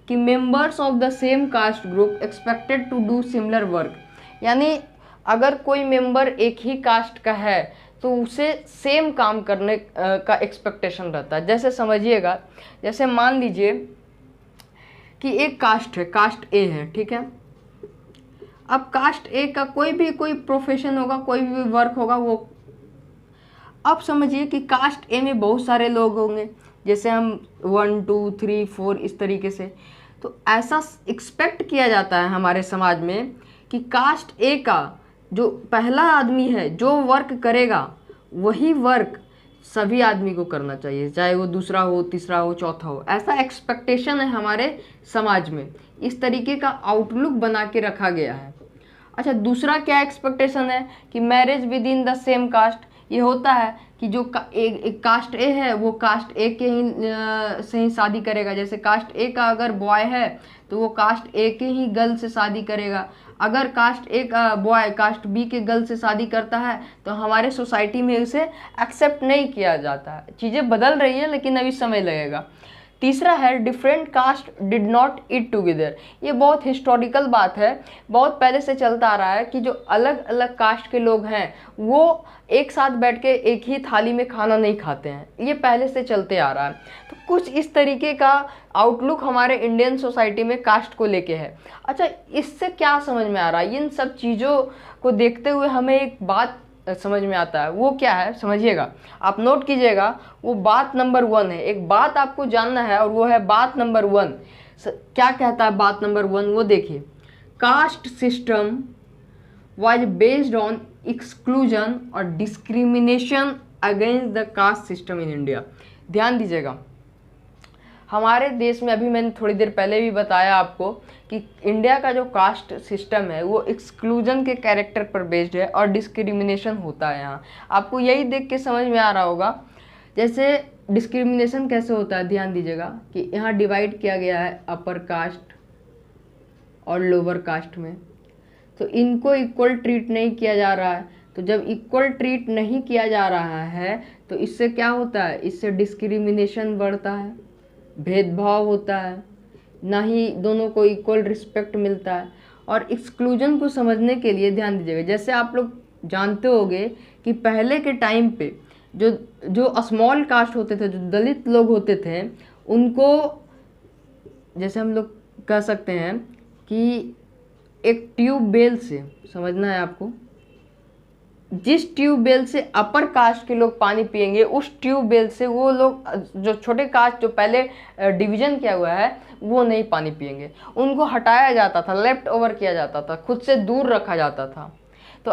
कि members of the same caste group expected to do similar work, यानी अगर कोई मेंबर एक ही कास्ट का है तो उसे सेम काम करने का एक्सपेक्टेशन रहता है। जैसे समझिएगा, जैसे मान लीजिए कि एक कास्ट है, कास्ट ए है, ठीक है। अब कास्ट ए का कोई प्रोफेशन होगा, कोई भी वर्क होगा, वो अब समझिए कि कास्ट ए में बहुत सारे लोग होंगे, जैसे हम 1 2 3 4 इस तरीके से। तो ऐसा एक्सपेक्ट किया जाता है हमारे समाज में कि कास्ट ए का जो पहला आदमी है जो वर्क करेगा वही वर्क सभी आदमी को करना चाहिए, चाहे वो दूसरा हो, तीसरा हो, चौथा हो। ऐसा एक्सपेक्टेशन है हमारे समाज में, इस तरीके का आउटलुक बना के रखा गया है। अच्छा, दूसरा क्या एक्सपेक्टेशन है कि marriage within the same caste. ये होता है कि जो एक कास्ट ए है वो कास्ट ए के ही से ही शादी करेगा। जैसे कास्ट ए का अगर बॉय है तो वो कास्ट ए के ही गर्ल से शादी करेगा। अगर कास्ट ए का बॉय कास्ट बी के गर्ल से शादी करता है तो हमारे सोसाइटी में उसे एक्सेप्ट नहीं किया जाता है। चीज़ें बदल रही है लेकिन अभी समय लगेगा। तीसरा है different caste did not eat together. ये बहुत हिस्टोरिकल बात है, बहुत पहले से चलता आ रहा है कि जो अलग अलग कास्ट के लोग हैं वो एक साथ बैठ के एक ही थाली में खाना नहीं खाते हैं, ये पहले से चलते आ रहा है। तो कुछ इस तरीके का आउटलुक हमारे इंडियन सोसाइटी में कास्ट को लेके है। अच्छा, इससे क्या समझ में आ रहा है? इन सब चीज़ों को देखते हुए हमें एक बात समझ में आता है, वो क्या है समझिएगा, आप नोट कीजिएगा। वो बात नंबर 1 है, एक बात आपको जानना है और वो है बात नंबर 1। क्या कहता है बात नंबर 1? वो देखिए, caste system was based on exclusion और discrimination against the caste system in India. ध्यान दीजिएगा, हमारे देश में, अभी मैंने थोड़ी देर पहले भी बताया आपको कि इंडिया का जो कास्ट सिस्टम है वो एक्सक्लूजन के कैरेक्टर पर बेस्ड है और डिस्क्रिमिनेशन होता है। यहाँ आपको यही देख के समझ में आ रहा होगा, जैसे डिस्क्रिमिनेशन कैसे होता है। ध्यान दीजिएगा कि यहाँ डिवाइड किया गया है अपर कास्ट और लोअर कास्ट में, तो इनको इक्वल ट्रीट नहीं किया जा रहा है। तो जब इक्वल ट्रीट नहीं किया जा रहा है तो इससे क्या होता है? इससे डिस्क्रिमिनेशन बढ़ता है, भेदभाव होता है, ना ही दोनों को इक्वल रिस्पेक्ट मिलता है। और एक्सक्लूजन को समझने के लिए ध्यान दीजिएगा, जैसे आप लोग जानते होंगे कि पहले के टाइम पे जो स्मॉल कास्ट होते थे, जो दलित लोग होते थे, उनको जैसे हम लोग कह सकते हैं कि एक ट्यूबवेल से, समझना है आपको, जिस ट्यूबवेल से अपर कास्ट के लोग पानी पिएंगे उस ट्यूबवेल से वो लोग जो छोटे कास्ट जो पहले डिवीजन किया हुआ है वो नहीं पानी पिएंगे, उनको हटाया जाता था, लेफ्ट ओवर किया जाता था, खुद से दूर रखा जाता था। तो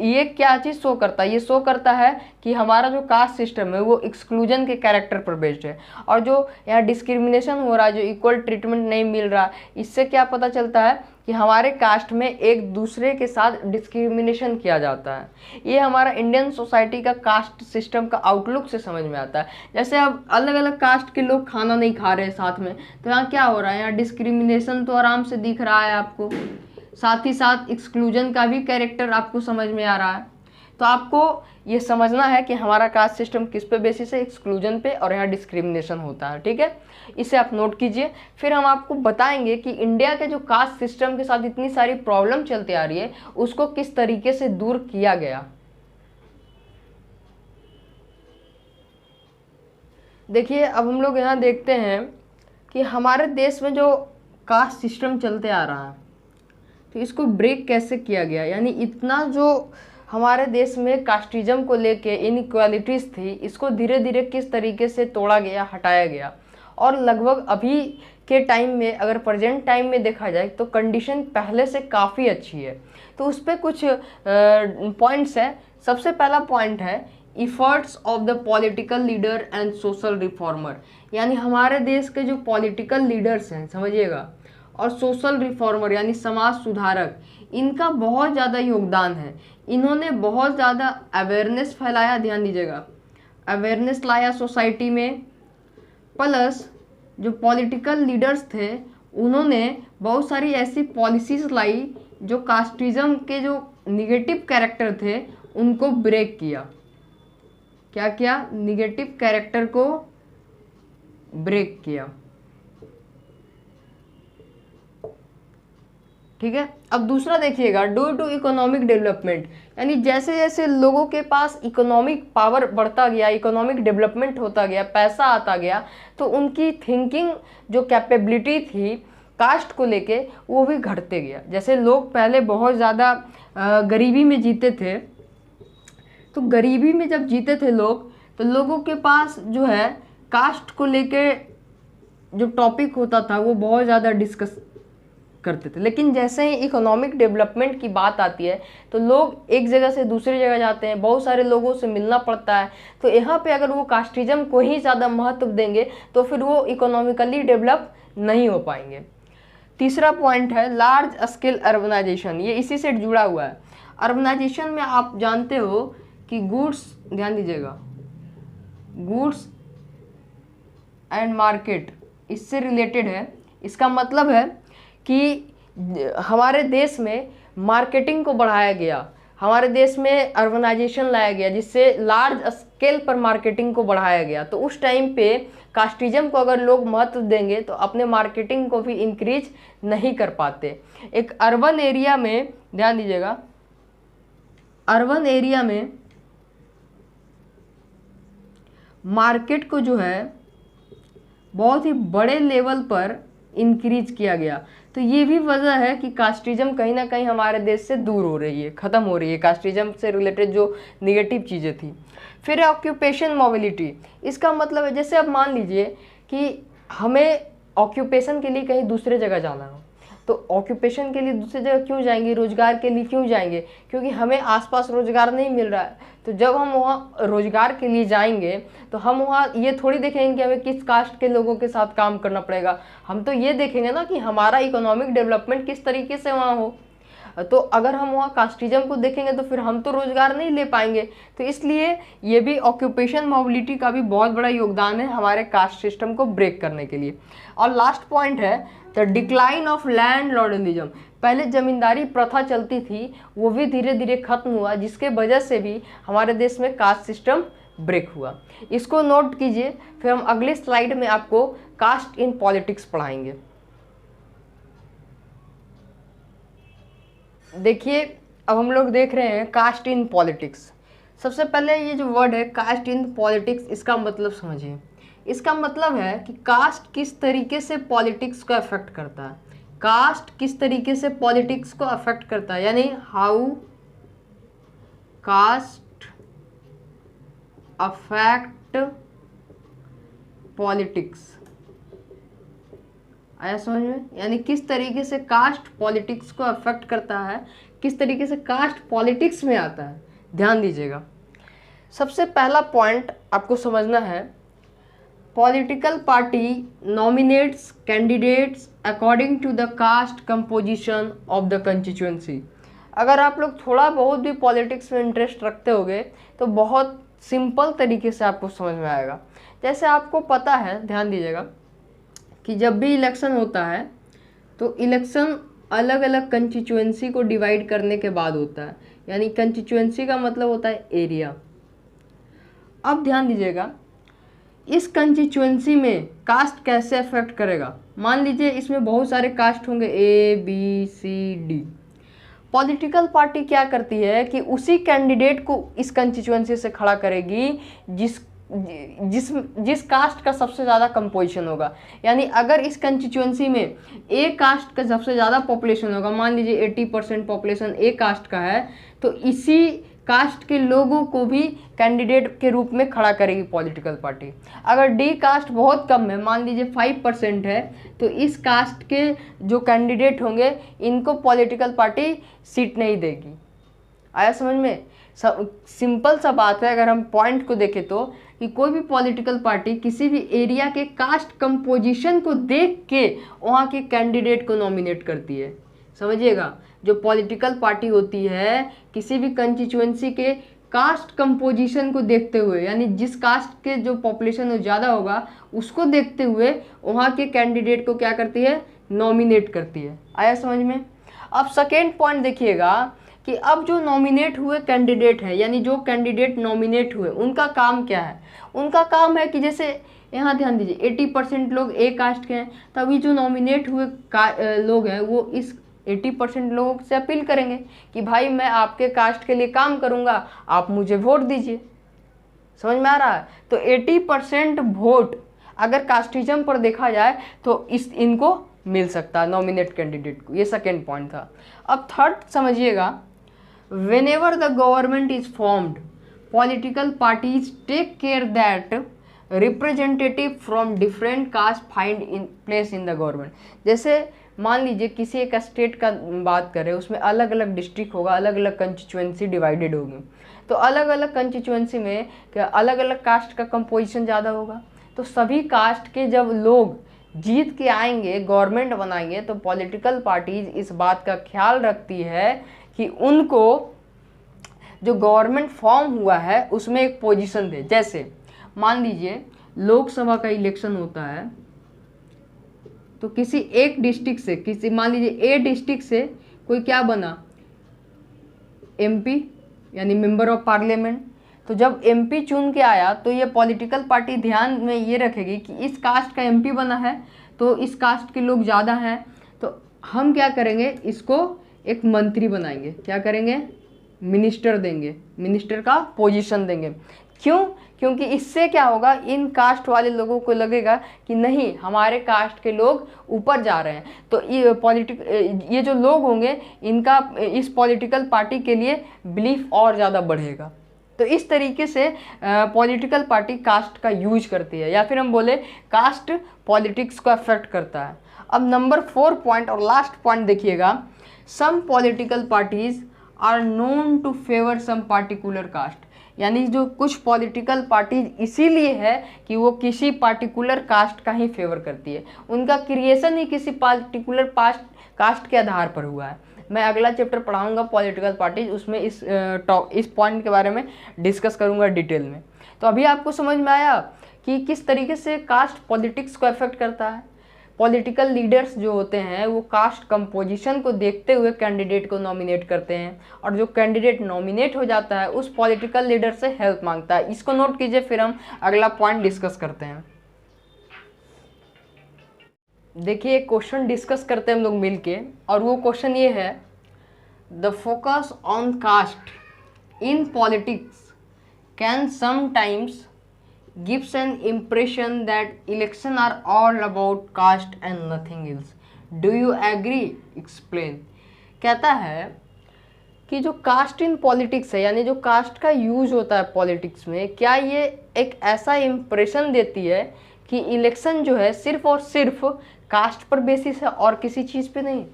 ये क्या चीज़ शो करता है, ये शो करता है कि हमारा जो कास्ट सिस्टम है वो एक्सक्लूजन के कैरेक्टर पर बेस्ड है। और जो यहाँ डिस्क्रिमिनेशन हो रहा है, जो इक्वल ट्रीटमेंट नहीं मिल रहा, इससे क्या पता चलता है कि हमारे कास्ट में एक दूसरे के साथ डिस्क्रिमिनेशन किया जाता है। ये हमारा इंडियन सोसाइटी का कास्ट सिस्टम का आउटलुक से समझ में आता है। जैसे अब अलग अलग कास्ट के लोग खाना नहीं खा रहे साथ में, तो यहाँ क्या हो रहा है, यहाँ डिस्क्रिमिनेशन तो आराम से दिख रहा है आपको, साथ ही साथ एक्सक्लूजन का भी कैरेक्टर आपको समझ में आ रहा है। तो आपको ये समझना है कि हमारा कास्ट सिस्टम किस पे बेसिस है, एक्सक्लूजन पे, और यहाँ डिस्क्रिमिनेशन होता है। ठीक है, इसे आप नोट कीजिए। फिर हम आपको बताएंगे कि इंडिया के जो कास्ट सिस्टम के साथ इतनी सारी प्रॉब्लम चलती आ रही है उसको किस तरीके से दूर किया गया। देखिए, अब हम लोग यहाँ देखते हैं कि हमारे देश में जो कास्ट सिस्टम चलते आ रहा है तो इसको ब्रेक कैसे किया गया। यानी इतना जो हमारे देश में कास्टिज्म को लेके इनइक्वालिटीज़ थी, इसको धीरे धीरे किस तरीके से तोड़ा गया, हटाया गया। और लगभग अभी के टाइम में, अगर प्रेजेंट टाइम में देखा जाए तो कंडीशन पहले से काफ़ी अच्छी है। तो उस पर कुछ पॉइंट्स है। सबसे पहला पॉइंट है efforts of the political leader and social reformer. यानी हमारे देश के जो पॉलिटिकल लीडर्स हैं, समझिएगा, और सोशल रिफॉर्मर यानी समाज सुधारक, इनका बहुत ज़्यादा योगदान है। इन्होंने बहुत ज़्यादा अवेयरनेस फैलाया, ध्यान दीजिएगा, अवेयरनेस लाया सोसाइटी में। प्लस जो पॉलिटिकल लीडर्स थे उन्होंने बहुत सारी ऐसी पॉलिसीज़ लाई जो कास्टिज्म के जो निगेटिव कैरेक्टर थे उनको ब्रेक किया। क्या किया? निगेटिव कैरेक्टर को ब्रेक किया। ठीक है, अब दूसरा देखिएगा, ड्यू टू इकोनॉमिक डेवलपमेंट। यानी जैसे जैसे लोगों के पास इकोनॉमिक पावर बढ़ता गया, इकोनॉमिक डेवलपमेंट होता गया, पैसा आता गया, तो उनकी थिंकिंग जो कैपेबिलिटी थी कास्ट को लेके वो भी घटते गया। जैसे लोग पहले बहुत ज़्यादा गरीबी में जीते थे, तो गरीबी में जब जीते थे लोग, तो लोगों के पास जो है कास्ट को लेके जो टॉपिक होता था वो बहुत ज़्यादा डिस्कस करते थे। लेकिन जैसे ही इकोनॉमिक डेवलपमेंट की बात आती है तो लोग एक जगह से दूसरी जगह जाते हैं, बहुत सारे लोगों से मिलना पड़ता है, तो यहाँ पे अगर वो कास्टिज्म को ही ज़्यादा महत्व देंगे तो फिर वो इकोनॉमिकली डेवलप नहीं हो पाएंगे। तीसरा पॉइंट है लार्ज स्केल अर्बनाइजेशन। ये इसी से जुड़ा हुआ है। अर्बनाइजेशन में आप जानते हो कि गुड्स, ध्यान दीजिएगा, गुड्स एंड मार्केट इससे रिलेटेड है। इसका मतलब है कि हमारे देश में मार्केटिंग को बढ़ाया गया, हमारे देश में अर्बनाइजेशन लाया गया जिससे लार्ज स्केल पर मार्केटिंग को बढ़ाया गया। तो उस टाइम पे कास्टिज्म को अगर लोग महत्व देंगे तो अपने मार्केटिंग को भी इंक्रीज नहीं कर पाते। एक अर्बन एरिया में, ध्यान दीजिएगा, अर्बन एरिया में मार्केट को जो है बहुत ही बड़े लेवल पर इंक्रीज किया गया। तो ये भी वजह है कि कास्टिज्म कहीं ना कहीं हमारे देश से दूर हो रही है, ख़त्म हो रही है, कास्टिज्म से रिलेटेड जो निगेटिव चीज़ें थी। फिर ऑक्यूपेशन मोबिलिटी। इसका मतलब है जैसे अब मान लीजिए कि हमें ऑक्यूपेशन के लिए कहीं दूसरे जगह जाना हो, तो ऑक्यूपेशन के लिए दूसरी जगह क्यों जाएंगे, रोजगार के लिए क्यों जाएंगे, क्योंकि हमें आसपास रोजगार नहीं मिल रहा है। तो जब हम वहाँ रोजगार के लिए जाएंगे तो हम वहाँ ये थोड़ी देखेंगे कि हमें किस कास्ट के लोगों के साथ काम करना पड़ेगा, हम तो ये देखेंगे ना कि हमारा इकोनॉमिक डेवलपमेंट किस तरीके से वहाँ हो। तो अगर हम वहाँ कास्टिज्म को देखेंगे तो फिर हम तो रोजगार नहीं ले पाएंगे। तो इसलिए ये भी ऑक्यूपेशन मोबिलिटी का भी बहुत बड़ा योगदान है हमारे कास्ट सिस्टम को ब्रेक करने के लिए। और लास्ट पॉइंट है द डिक्लाइन ऑफ लैंड लॉर्डलिज्म। पहले जमींदारी प्रथा चलती थी, वो भी धीरे धीरे खत्म हुआ, जिसके वजह से भी हमारे देश में कास्ट सिस्टम ब्रेक हुआ। इसको नोट कीजिए, फिर हम अगले स्लाइड में आपको कास्ट इन पॉलिटिक्स पढ़ाएंगे। देखिए, अब हम लोग देख रहे हैं कास्ट इन पॉलिटिक्स। सबसे पहले ये जो वर्ड है कास्ट इन पॉलिटिक्स, इसका मतलब समझिए। इसका मतलब है कि कास्ट किस तरीके से पॉलिटिक्स को अफेक्ट करता है, कास्ट किस तरीके से पॉलिटिक्स को अफेक्ट करता है, यानी हाउ कास्ट अफेक्ट पॉलिटिक्स। आया समझ में? यानी किस तरीके से कास्ट पॉलिटिक्स को अफेक्ट करता है, किस तरीके से कास्ट पॉलिटिक्स में आता है, ध्यान दीजिएगा। सबसे पहला पॉइंट आपको समझना है, political party nominates candidates according to the caste composition of the constituency. अगर आप लोग थोड़ा बहुत भी पॉलिटिक्स में इंटरेस्ट रखते होगे तो बहुत सिंपल तरीके से आपको समझ में आएगा। जैसे आपको पता है, ध्यान दीजिएगा, कि जब भी इलेक्शन होता है तो इलेक्शन अलग अलग कंस्टिट्यूएंसी को डिवाइड करने के बाद होता है। यानी कंस्टिट्यूएंसी का मतलब होता है एरिया। अब ध्यान दीजिएगा, इस कंस्टिट्यूएंसी में कास्ट कैसे अफेक्ट करेगा। मान लीजिए इसमें बहुत सारे कास्ट होंगे, A B C D. Political party क्या करती है कि उसी कैंडिडेट को इस कंस्टिट्यूएंसी से खड़ा करेगी जिस कास्ट का सबसे ज़्यादा कंपोजिशन होगा। यानी अगर इस कंस्टिट्यूएंसी में ए कास्ट का सबसे ज़्यादा पॉपुलेशन होगा, मान लीजिए 80% पॉपुलेशन ए कास्ट का है, तो इसी कास्ट के लोगों को भी कैंडिडेट के रूप में खड़ा करेगी पॉलिटिकल पार्टी। अगर डी कास्ट बहुत कम है, मान लीजिए 5% है, तो इस कास्ट के जो कैंडिडेट होंगे इनको पॉलिटिकल पार्टी सीट नहीं देगी। आया समझ में? सिंपल सा बात है। अगर हम पॉइंट को देखें तो कि कोई भी पॉलिटिकल पार्टी किसी भी एरिया के कास्ट कंपोजिशन को देख के वहाँ के कैंडिडेट को नॉमिनेट करती है। समझिएगा, जो पॉलिटिकल पार्टी होती है किसी भी कंस्टिट्यूएंसी के कास्ट कंपोजिशन को देखते हुए, यानी जिस कास्ट के जो पॉपुलेशन ज़्यादा होगा उसको देखते हुए वहाँ के कैंडिडेट को क्या करती है, नॉमिनेट करती है। आया समझ में? अब सेकेंड पॉइंट देखिएगा कि अब जो नॉमिनेट हुए कैंडिडेट है, यानी जो कैंडिडेट नॉमिनेट हुए उनका काम क्या है। उनका काम है कि जैसे यहाँ ध्यान दीजिए 80% लोग ए कास्ट के हैं, तभी जो नॉमिनेट हुए लोग हैं वो इस 80% लोगों से अपील करेंगे कि भाई मैं आपके कास्ट के लिए काम करूँगा, आप मुझे वोट दीजिए। समझ में आ रहा है? तो 80% वोट अगर कास्टिज्म पर देखा जाए तो इनको मिल सकता है नॉमिनेट कैंडिडेट को। ये सेकेंड पॉइंट था। अब थर्ड समझिएगा, whenever the government is formed, political parties take care that representative from different caste find in place in the government। जैसे मान लीजिए किसी एक स्टेट का बात करें, उसमें अलग अलग डिस्ट्रिक्ट होगा, अलग अलग कंस्टिट्यूएंसी डिवाइडेड होगी, तो अलग अलग कंस्टिट्यूएंसी में क्या अलग अलग कास्ट का कंपोजिशन ज़्यादा होगा। तो सभी कास्ट के जब लोग जीत के आएंगे, गवर्नमेंट बनाएंगे, तो पॉलिटिकल पार्टीज इस बात का ख्याल रखती है कि उनको जो गवर्नमेंट फॉर्म हुआ है उसमें एक पोजीशन दे। जैसे मान लीजिए लोकसभा का इलेक्शन होता है, तो किसी एक डिस्ट्रिक्ट से, किसी मान लीजिए ए डिस्ट्रिक्ट से कोई क्या बना, एमपी यानी मेंबर ऑफ पार्लियामेंट। तो जब एमपी चुन के आया तो ये पॉलिटिकल पार्टी ध्यान में ये रखेगी कि इस कास्ट का एमपी बना है, तो इस कास्ट के लोग ज़्यादा हैं, तो हम क्या करेंगे, इसको एक मंत्री बनाएंगे। क्या करेंगे, मिनिस्टर देंगे, मिनिस्टर का पोजीशन देंगे। क्यों? क्योंकि इससे क्या होगा, इन कास्ट वाले लोगों को लगेगा कि नहीं हमारे कास्ट के लोग ऊपर जा रहे हैं, तो ये जो लोग होंगे इनका इस पॉलिटिकल पार्टी के लिए बिलीफ और ज़्यादा बढ़ेगा। तो इस तरीके से पॉलिटिकल पार्टी कास्ट का यूज करती है, या फिर हम बोले कास्ट पॉलिटिक्स को अफेक्ट करता है। अब नंबर 4 पॉइंट और लास्ट पॉइंट देखिएगा, some political parties are known to favour some particular caste. यानी जो कुछ पॉलिटिकल पार्टीज इसीलिए है कि वो किसी पार्टिकुलर कास्ट का ही फेवर करती है, उनका क्रिएशन ही किसी पार्टिकुलर कास्ट के आधार पर हुआ है। मैं अगला चैप्टर पढ़ाऊंगा पॉलिटिकल पार्टीज, उसमें इस पॉइंट के बारे में डिस्कस करूंगा डिटेल में। तो अभी आपको समझ में आया कि किस तरीके से कास्ट पॉलिटिक्स को अफेक्ट करता है। पॉलिटिकल लीडर्स जो होते हैं वो कास्ट कंपोजिशन को देखते हुए कैंडिडेट को नॉमिनेट करते हैं, और जो कैंडिडेट नॉमिनेट हो जाता है उस पॉलिटिकल लीडर से हेल्प मांगता है। इसको नोट कीजिए, फिर हम अगला पॉइंट डिस्कस करते हैं। देखिए एक क्वेश्चन डिस्कस करते हैं हम लोग मिलके, और वो क्वेश्चन ये है, the focus on caste in politics can sometimes gives an impression that election are all about caste and nothing else. Do you agree? Explain. कहता है कि जो कास्ट इन पॉलिटिक्स है, यानी जो कास्ट का यूज होता है पॉलिटिक्स में, क्या ये एक ऐसा इम्प्रेशन देती है कि इलेक्शन जो है सिर्फ और सिर्फ कास्ट पर बेसिस है और किसी चीज़ पे नहीं।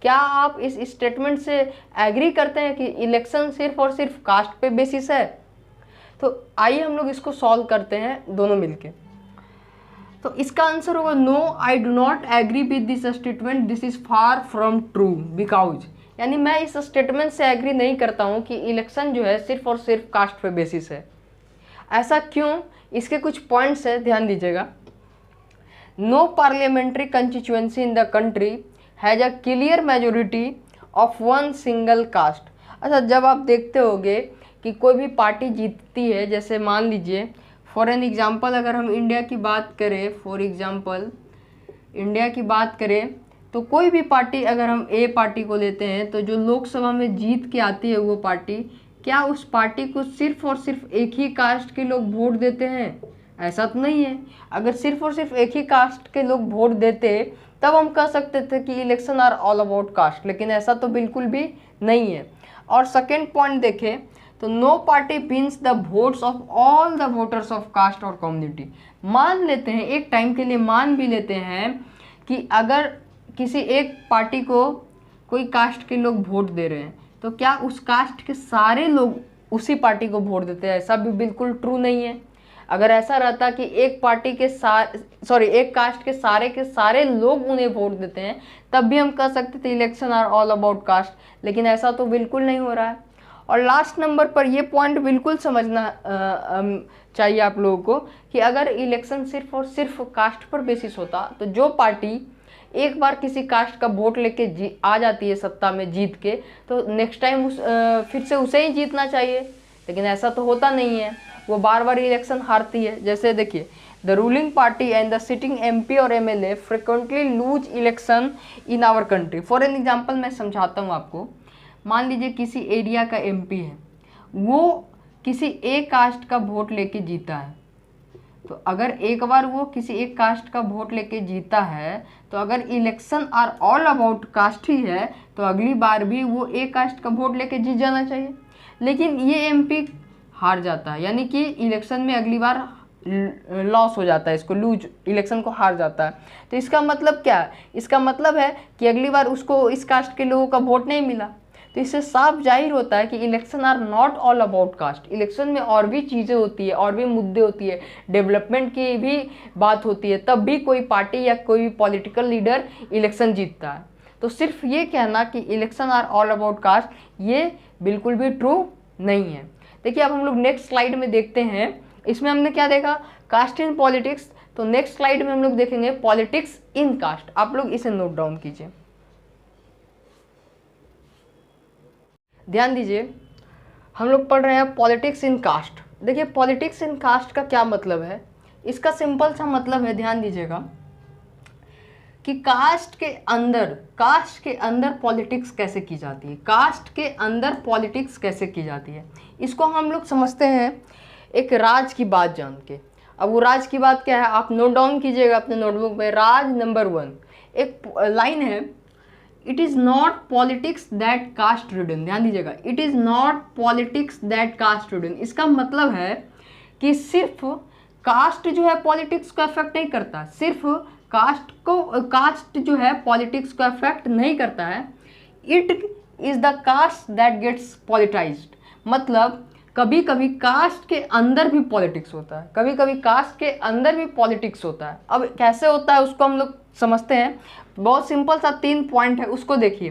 क्या आप इस स्टेटमेंट से एग्री करते हैं कि इलेक्शन सिर्फ और सिर्फ कास्ट पे बेसिस है? तो आइए हम लोग इसको सॉल्व करते हैं दोनों मिलके। तो इसका आंसर होगा no, I do not agree with this statement, this is far from true, because यानी मैं इस स्टेटमेंट से एग्री नहीं करता हूँ कि इलेक्शन जो है सिर्फ और सिर्फ कास्ट पे बेसिस है। ऐसा क्यों? इसके कुछ पॉइंट्स है, ध्यान दीजिएगा। No parliamentary constituency in the country has a clear majority of one single caste. अच्छा, जब आप देखते होगे कि कोई भी पार्टी जीतती है, जैसे मान लीजिए फॉर एन एग्जांपल अगर हम इंडिया की बात करें, फॉर एग्जांपल इंडिया की बात करें तो कोई भी पार्टी, अगर हम ए पार्टी को लेते हैं, तो जो लोकसभा में जीत के आती है वो पार्टी, क्या उस पार्टी को सिर्फ और सिर्फ एक ही कास्ट के लोग वोट देते हैं? ऐसा तो नहीं है। अगर सिर्फ और सिर्फ एक ही कास्ट के लोग वोट देते तब हम कह सकते थे कि election are all about caste, लेकिन ऐसा तो बिल्कुल भी नहीं है। और सेकेंड पॉइंट देखें तो no party wins the votes of all the voters of caste और कम्युनिटी। मान लेते हैं, एक टाइम के लिए मान भी लेते हैं कि अगर किसी एक पार्टी को कोई कास्ट के लोग वोट दे रहे हैं तो क्या उस कास्ट के सारे लोग उसी पार्टी को वोट देते हैं? ऐसा भी बिल्कुल ट्रू नहीं है। अगर ऐसा रहता कि एक पार्टी के एक कास्ट के सारे लोग उन्हें वोट देते हैं तब भी हम कह सकते थे election are all about caste, लेकिन ऐसा तो बिल्कुल नहीं हो रहा है। और लास्ट नंबर पर ये पॉइंट बिल्कुल समझना चाहिए आप लोगों को कि अगर इलेक्शन सिर्फ और सिर्फ कास्ट पर बेसिस होता तो जो पार्टी एक बार किसी कास्ट का वोट लेके आ जाती है सत्ता में जीत के, तो नेक्स्ट टाइम फिर से उसे ही जीतना चाहिए, लेकिन ऐसा तो होता नहीं है, वो बार बार इलेक्शन हारती है। जैसे देखिए, the ruling party and the sitting MP और MLA frequently lose election in our country. For an example मैं समझाता हूँ आपको। मान लीजिए किसी एरिया का एमपी है, वो किसी एक कास्ट का वोट लेके जीता है, तो अगर एक बार वो किसी एक कास्ट का वोट लेके जीता है तो अगर election are all about caste ही है तो अगली बार भी वो एक कास्ट का वोट लेके जीत जाना चाहिए। लेकिन ये एमपी हार जाता है, यानी कि इलेक्शन में अगली बार लॉस हो जाता है, इसको लूज इलेक्शन को हार जाता है। तो इसका मतलब क्या है? इसका मतलब है कि अगली बार उसको इस कास्ट के लोगों का वोट नहीं मिला। तो इससे साफ जाहिर होता है कि election are not all about caste. Election में और भी चीज़ें होती है, और भी मुद्दे होती है, डेवलपमेंट की भी बात होती है, तब भी कोई पार्टी या कोई पॉलिटिकल लीडर इलेक्शन जीतता है। तो सिर्फ ये कहना कि election are all about caste, ये बिल्कुल भी ट्रू नहीं है। देखिए, अब हम लोग नेक्स्ट स्लाइड में देखते हैं, इसमें हमने क्या देखा? Caste in politics. तो नेक्स्ट स्लाइड में हम लोग देखेंगे पॉलिटिक्स इन कास्ट। आप लोग इसे नोट डाउन कीजिए, ध्यान दीजिए। हम लोग पढ़ रहे हैं पॉलिटिक्स इन कास्ट। देखिए, पॉलिटिक्स इन कास्ट का क्या मतलब है? इसका सिंपल सा मतलब है, ध्यान दीजिएगा, कि कास्ट के अंदर पॉलिटिक्स कैसे की जाती है। कास्ट के अंदर पॉलिटिक्स कैसे की जाती है, इसको हम लोग समझते हैं एक राज की बात जान के। अब वो राज की बात क्या है, आप नोट डाउन कीजिएगा अपने नोटबुक में। राज नंबर 1, एक लाइन है, it is not politics that caste ridden. ध्यान दीजिएगा, it is not politics that caste ridden. इसका मतलब है कि सिर्फ कास्ट जो है पॉलिटिक्स को अफेक्ट नहीं करता, सिर्फ कास्ट जो है पॉलिटिक्स को अफेक्ट नहीं करता है। It is the caste that gets politicised. मतलब कभी कभी कास्ट के अंदर भी पॉलिटिक्स होता है, कभी कभी कास्ट के अंदर भी पॉलिटिक्स होता है। अब कैसे होता है उसको हम लोग समझते हैं। बहुत सिंपल सा 3 पॉइंट है, उसको देखिए।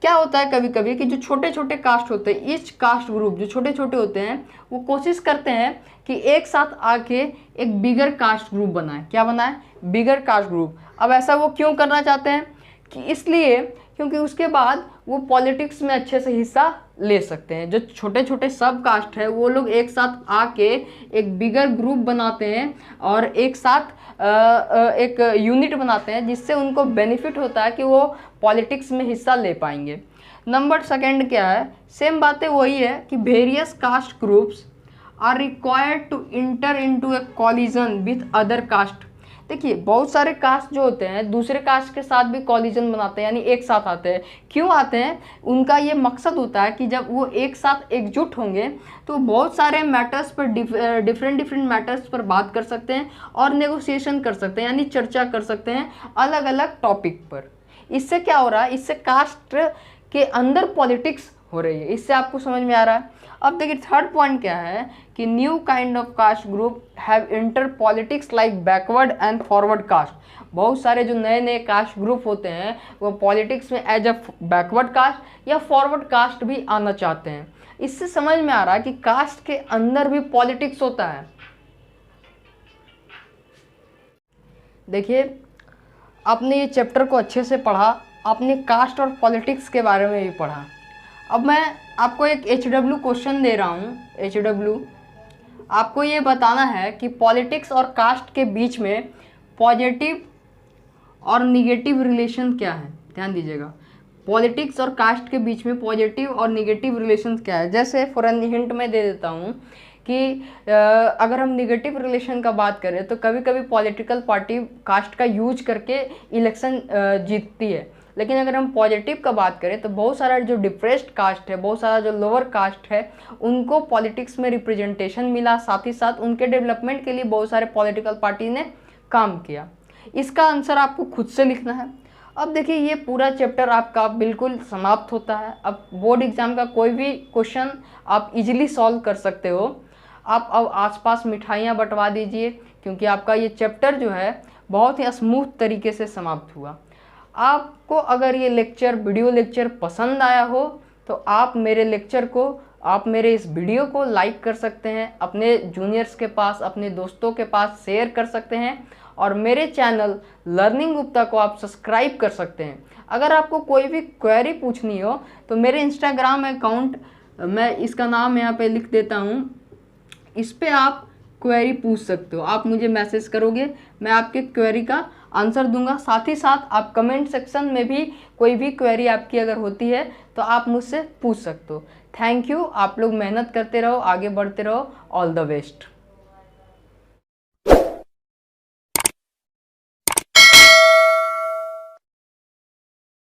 क्या होता है कभी कभी कि जो छोटे छोटे कास्ट होते हैं, ईच कास्ट ग्रुप जो छोटे छोटे होते हैं, वो कोशिश करते हैं कि एक साथ आके एक बिगर कास्ट ग्रुप बनाए। क्या बनाए? बिगर कास्ट ग्रुप। अब ऐसा वो क्यों करना चाहते हैं? कि इसलिए क्योंकि उसके बाद वो पॉलिटिक्स में अच्छे से हिस्सा ले सकते हैं। जो छोटे छोटे सब कास्ट है वो लोग एक साथ आके एक बिगर ग्रुप बनाते हैं और एक साथ एक यूनिट बनाते हैं, जिससे उनको बेनिफिट होता है कि वो पॉलिटिक्स में हिस्सा ले पाएंगे। नंबर सेकंड क्या है? सेम बातें वही है कि various caste groups are required to enter into a collision with other caste. देखिए बहुत सारे कास्ट जो होते हैं दूसरे कास्ट के साथ भी कॉलिजन बनाते हैं, यानी एक साथ आते हैं। क्यों आते हैं? उनका ये मकसद होता है कि जब वो एक साथ एकजुट होंगे तो बहुत सारे मैटर्स पर डिफरेंट मैटर्स पर बात कर सकते हैं और नेगोशिएशन कर सकते हैं, यानी चर्चा कर सकते हैं अलग अलग टॉपिक पर। इससे क्या हो रहा है? इससे कास्ट के अंदर पॉलिटिक्स हो रही है। इससे आपको समझ में आ रहा है। अब देखिए थर्ड पॉइंट क्या है कि new kind of caste group have enter politics like backward and forward caste. बहुत सारे जो नए नए कास्ट ग्रुप होते हैं वो पॉलिटिक्स में एज अ बैकवर्ड कास्ट या फॉरवर्ड कास्ट भी आना चाहते हैं। इससे समझ में आ रहा है कि कास्ट के अंदर भी पॉलिटिक्स होता है। देखिए आपने ये चैप्टर को अच्छे से पढ़ा, आपने कास्ट और पॉलिटिक्स के बारे में भी पढ़ा। अब मैं आपको एक HW क्वेश्चन दे रहा हूँ। HW आपको ये बताना है कि पॉलिटिक्स और कास्ट के बीच में पॉजिटिव और निगेटिव रिलेशन क्या है। ध्यान दीजिएगा, पॉलिटिक्स और कास्ट के बीच में पॉजिटिव और निगेटिव रिलेशन क्या है। जैसे फॉर एन हिंट मैं दे देता हूँ कि अगर हम निगेटिव रिलेशन का बात करें तो कभी कभी पॉलिटिकल पार्टी कास्ट का यूज करके इलेक्शन जीतती है, लेकिन अगर हम पॉजिटिव का बात करें तो बहुत सारा जो डिप्रेस्ड कास्ट है, बहुत सारा जो लोअर कास्ट है, उनको पॉलिटिक्स में रिप्रेजेंटेशन मिला, साथ ही साथ उनके डेवलपमेंट के लिए बहुत सारे पॉलिटिकल पार्टी ने काम किया। इसका आंसर आपको खुद से लिखना है। अब देखिए ये पूरा चैप्टर आपका बिल्कुल समाप्त होता है। अब बोर्ड एग्जाम का कोई भी क्वेश्चन आप इजीली सॉल्व कर सकते हो। आप अब आसपास मिठाइयाँ बंटवा दीजिए, क्योंकि आपका ये चैप्टर जो है बहुत ही स्मूथ तरीके से समाप्त हुआ। आपको अगर ये लेक्चर वीडियो लेक्चर पसंद आया हो तो आप मेरे इस वीडियो को लाइक कर सकते हैं, अपने जूनियर्स के पास, अपने दोस्तों के पास शेयर कर सकते हैं और मेरे चैनल लर्निंग गुप्ता को आप सब्सक्राइब कर सकते हैं। अगर आपको कोई भी क्वेरी पूछनी हो तो मेरे इंस्टाग्राम अकाउंट, मैं इसका नाम यहाँ पे लिख देता हूँ, इस पे आप क्वेरी पूछ सकते हो। आप मुझे मैसेज करोगे, मैं आपके क्वेरी का आंसर दूंगा। साथ ही साथ आप कमेंट सेक्शन में भी कोई भी क्वेरी आपकी अगर होती है तो आप मुझसे पूछ सकते हो। Thank you. आप लोग मेहनत करते रहो, आगे बढ़ते रहो। All the best.